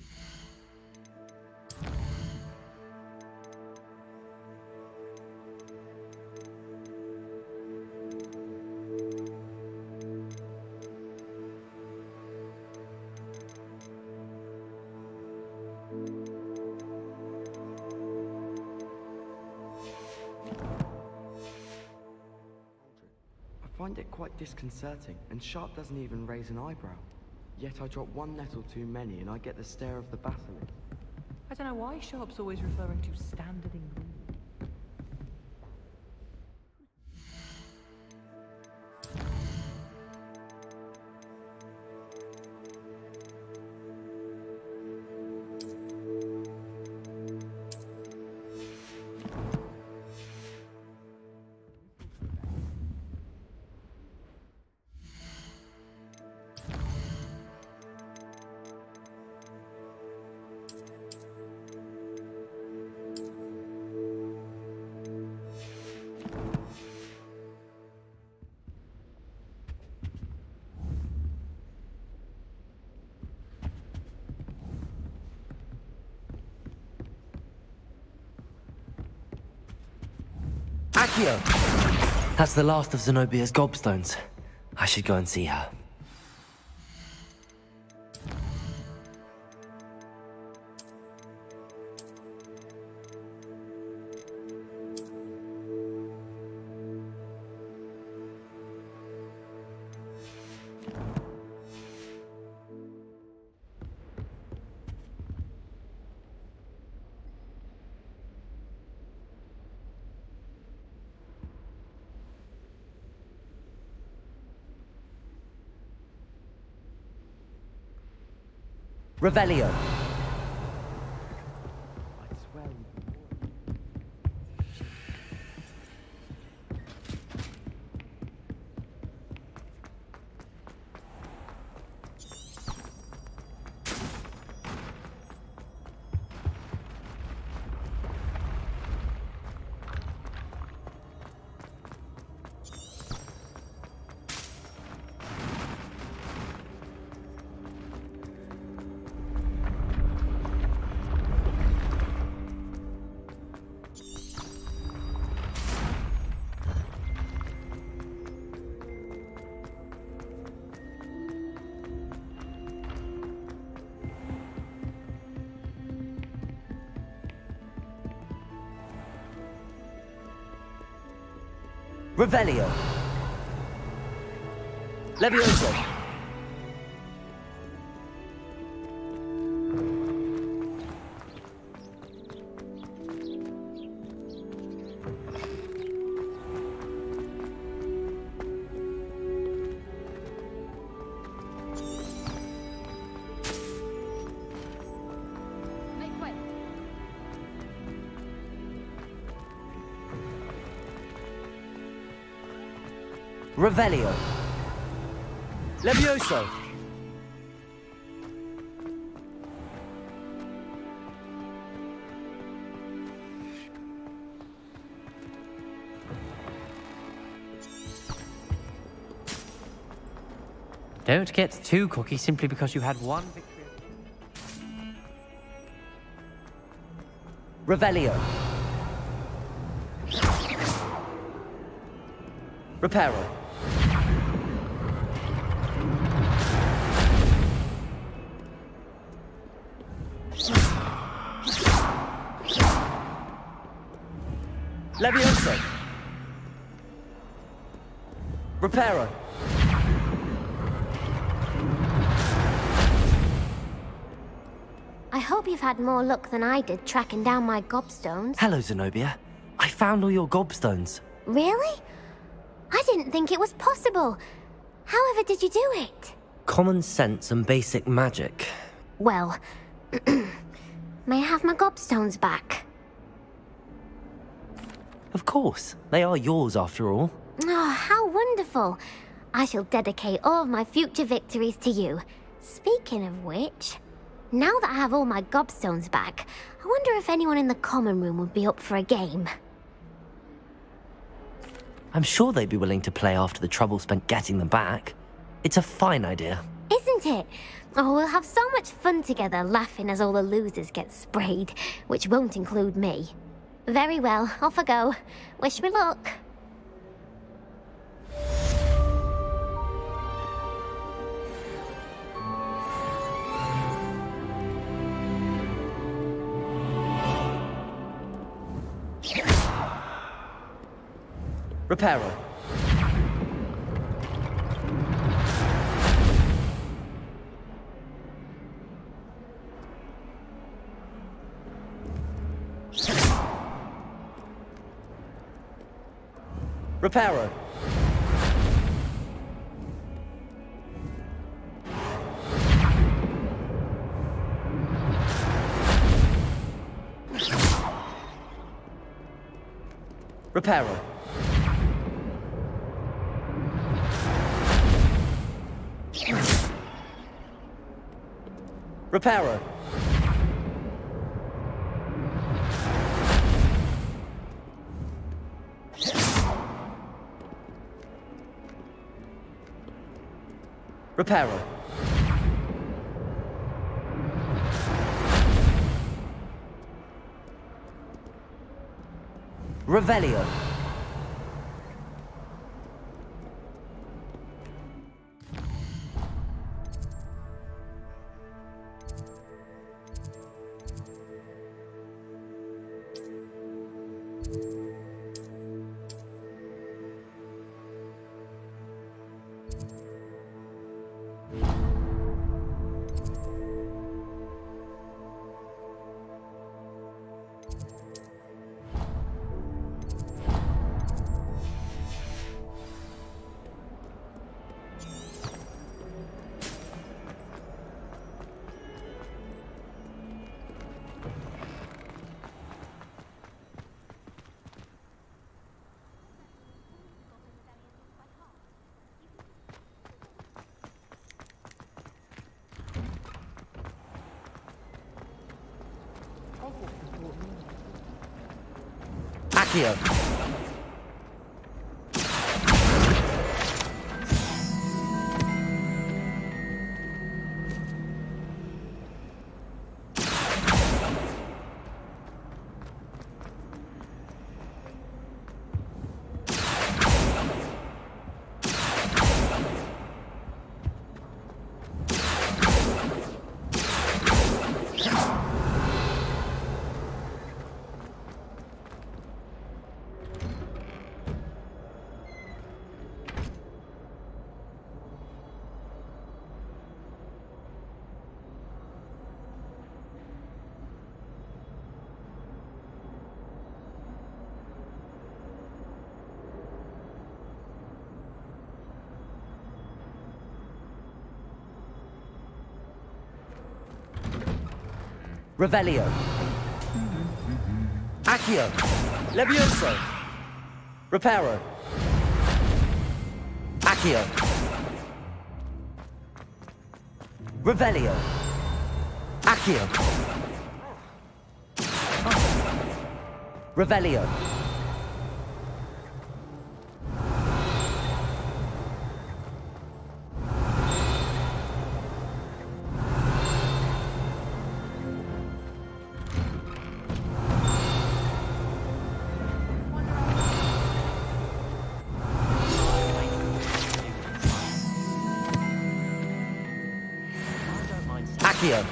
find it quite disconcerting, and Sharp doesn't even raise an eyebrow. Yet I drop one nettle too many and I get the stare of the basilisk. I don't know why Sharp's always referring to standard ingredients. Accio! That's the last of Zenobia's gobstones. I should go and see her. Revelio. I swear Revelio. Levioso. Make way. Revelio. Levioso. Don't get too cocky simply because you had one victory. Revelio. Reparo. Levioso. Reparo. I hope you've had more luck than I did tracking down my gobstones. Hello, Zenobia. I found all your gobstones. Really? I didn't think it was possible. However did you do it? Common sense and basic magic. Well, may I have my gobstones back? Of course. They are yours after all. Oh, how wonderful. I shall dedicate all of my future victories to you. Speaking of which, now that I have all my gobstones back, I wonder if anyone in the common room would be up for a game. I'm sure they'd be willing to play after the trouble spent getting them back. It's a fine idea. Isn't it? Oh, we'll have so much fun together laughing as all the losers get sprayed, which won't include me. Very well, off I go. Wish me luck. Reparo. Reparo. Reparo. Reparo. Reparo. Revelio. Accio. Revelio. Accio. Levioso. Reparo. Accio. Revelio. Accio. Revelio. Accio.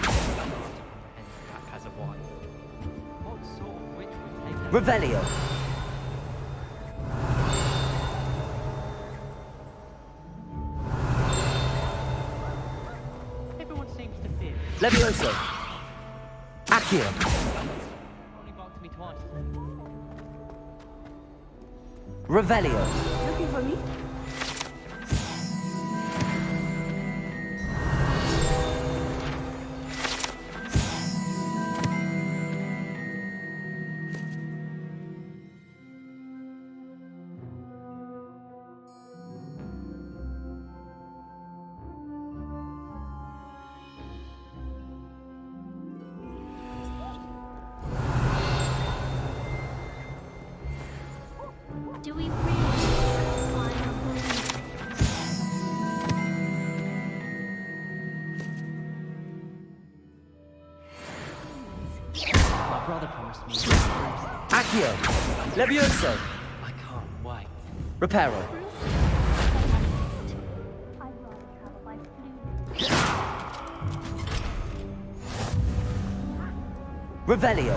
Revelio. Everyone seems to fear. Levioso. Accio. Only bumped me twice. Revelio. Looking for me? Do we really find a My brother promised me. Accio. Levioso. I can't wait. Reparo. Revelio.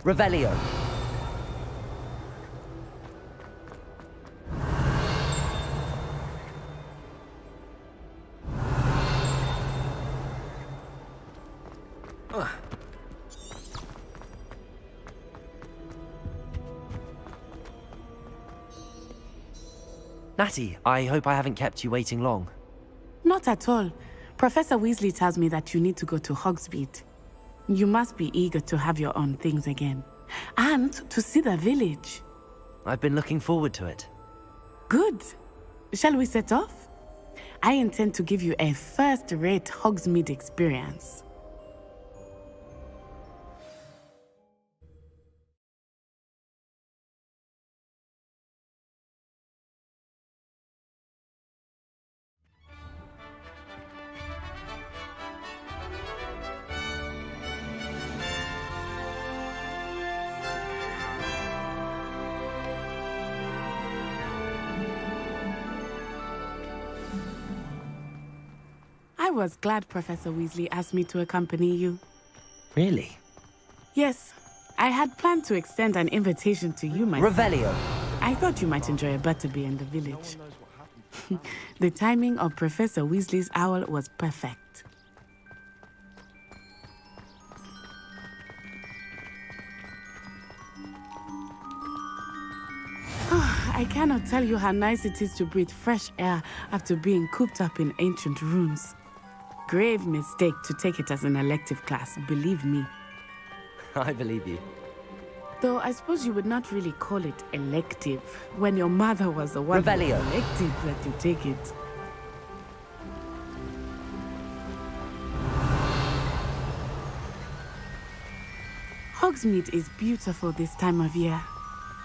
Revelio. Natty, I hope I haven't kept you waiting long. Not at all. Professor Weasley tells me that you need to go to Hogsmeade. You must be eager to have your own things again. And to see the village. I've been looking forward to it. Good. Shall we set off? I intend to give you a first-rate Hogsmeade experience. I was glad Professor Weasley asked me to accompany you. Really? Yes. I had planned to extend an invitation to you myself. Revelio. I thought you might enjoy a butterbeer in the village. The timing of Professor Weasley's owl was perfect. I cannot tell you how nice it is to breathe fresh air after being cooped up in ancient rooms. Grave mistake to take it as an elective class, believe me. I believe you. Though I suppose you would not really call it elective when your mother was the one who Revelio. elected that you take it. Hogsmeade is beautiful this time of year.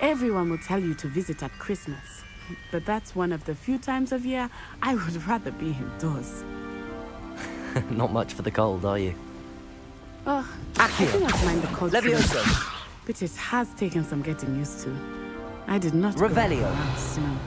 Everyone will tell you to visit at Christmas. But that's one of the few times of year I would rather be indoors. Not much for the cold, are you? Oh, I do not mind the cold. Levioso. But it has taken some getting used to. I did not Revelio. go around snow.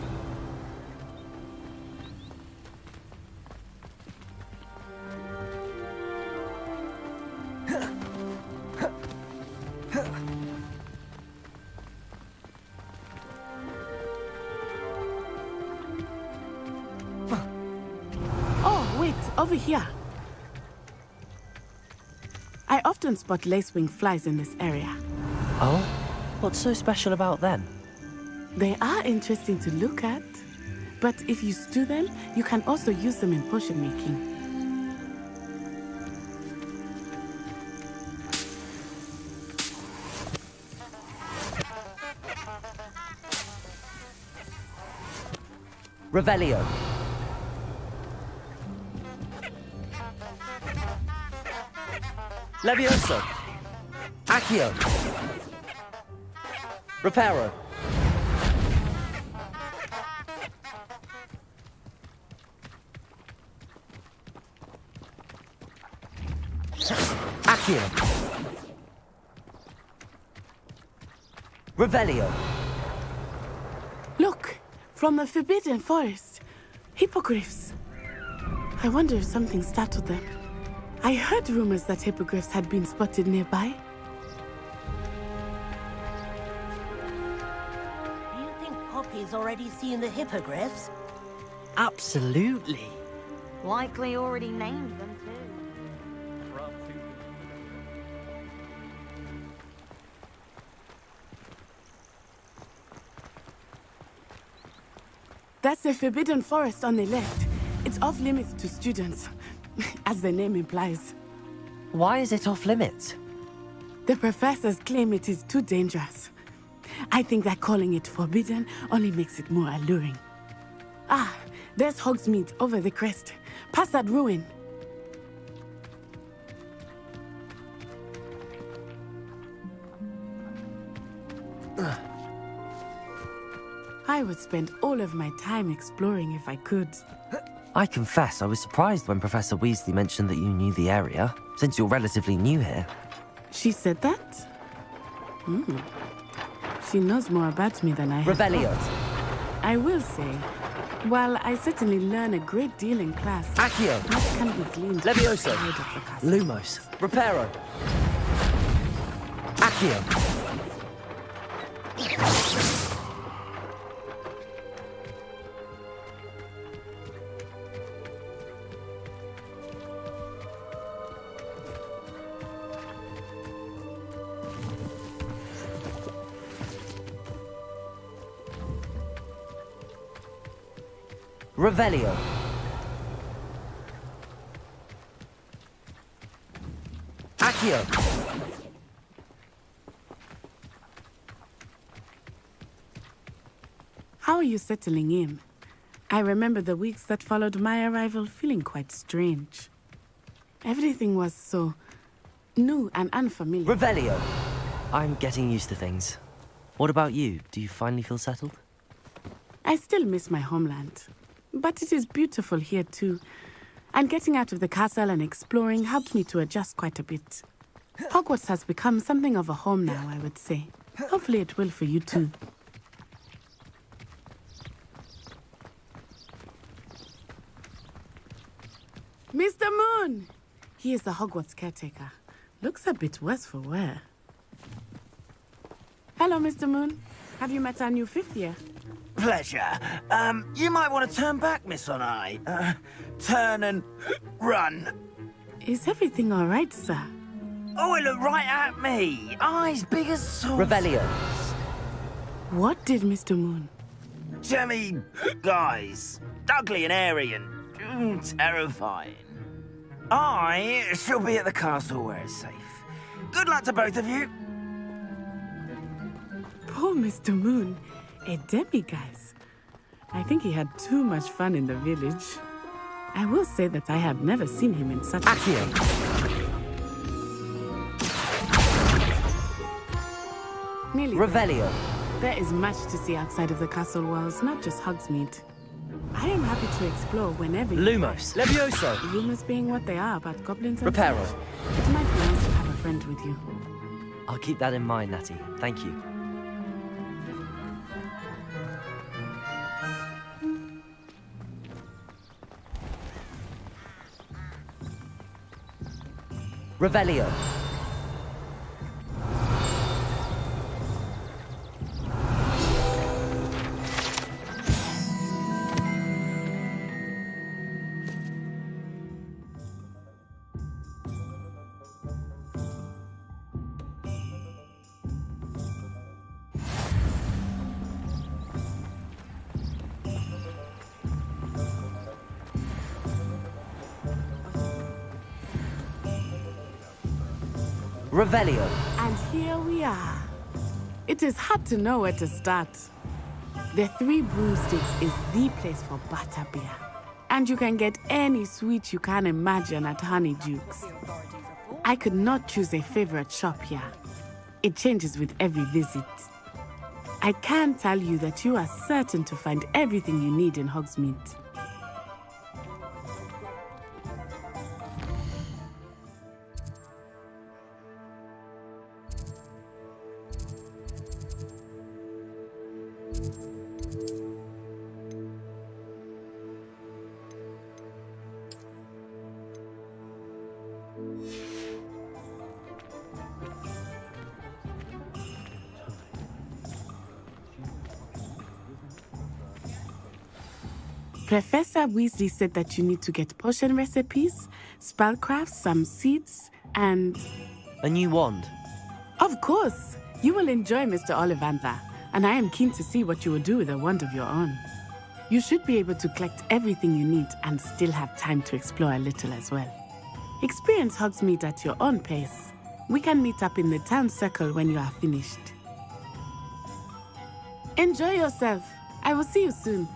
Oh, wait, over here. I often spot lacewing flies in this area. Oh? What's so special about them? They are interesting to look at, but if you stew them, you can also use them in potion making. Revelio. Levioso. Accio. Reparo. Accio. Revelio. Look, from the Forbidden Forest. Hippogriffs. I wonder if something startled them. I heard rumors that hippogriffs had been spotted nearby. Do you think Poppy's already seen the hippogriffs? Absolutely. Likely already named them too. That's the Forbidden Forest on the left. It's off limits to students, as the name implies. Why is it off limits? The professors claim it is too dangerous. I think that calling it forbidden only makes it more alluring. Ah, there's Hogsmeade over the crest. Past that ruin. I would spend all of my time exploring if I could. I confess I was surprised when Professor Weasley mentioned that you knew the area, since you're relatively new here. She said that? Hmm. She knows more about me than I have Revelio. thought. I will say, while I certainly learn a great deal in class, Accio. much can be gleaned Levioso. outside of the castle. Lumos. Reparo. Accio. Accio! Revelio. Accio. How are you settling in? I remember the weeks that followed my arrival feeling quite strange. Everything was so new and unfamiliar. Revelio. I'm getting used to things. What about you? Do you finally feel settled? I still miss my homeland, but it is beautiful here too. And getting out of the castle and exploring helped me to adjust quite a bit. Hogwarts has become something of a home now, I would say. Hopefully it will for you too. Mr. Moon! He is the Hogwarts caretaker. Looks a bit worse for wear. Hello, Mr. Moon. Have you met our new fifth year? Pleasure. You might want to turn back, Miss Onai. Turn and run. Is everything all right, sir? Oh, it looked right at me. Eyes big as saucers. Revelio. What did Mr. Moon? Jemmy, guys. Ugly and airy and terrifying. I shall be at the castle where it's safe. Good luck to both of you. Poor Mr. Moon. A demiguise. I think he had too much fun in the village. I will say that I have never seen him in such Accio. Revelio. There is much to see outside of the castle walls, not just Hogsmeade. I am happy to explore whenever you Lumos. Levioso. Rumors being what they are about goblins and Reparo. such, it might be nice to have a friend with you. I'll keep that in mind, Natty. Thank you. Revelio. Revelio. And here we are. It is hard to know where to start. The Three Broomsticks is the place for butterbeer. And you can get any sweet you can imagine at Honeydukes. I could not choose a favorite shop here. It changes with every visit. I can tell you that you are certain to find everything you need in Hogsmeade. Professor Weasley said that you need to get potion recipes, spellcrafts, some seeds, and... A new wand. Of course! You will enjoy Mr. Ollivander, and I am keen to see what you will do with a wand of your own. You should be able to collect everything you need and still have time to explore a little as well. Experience Hogsmeade at your own pace. We can meet up in the town circle when you are finished. Enjoy yourself. I will see you soon.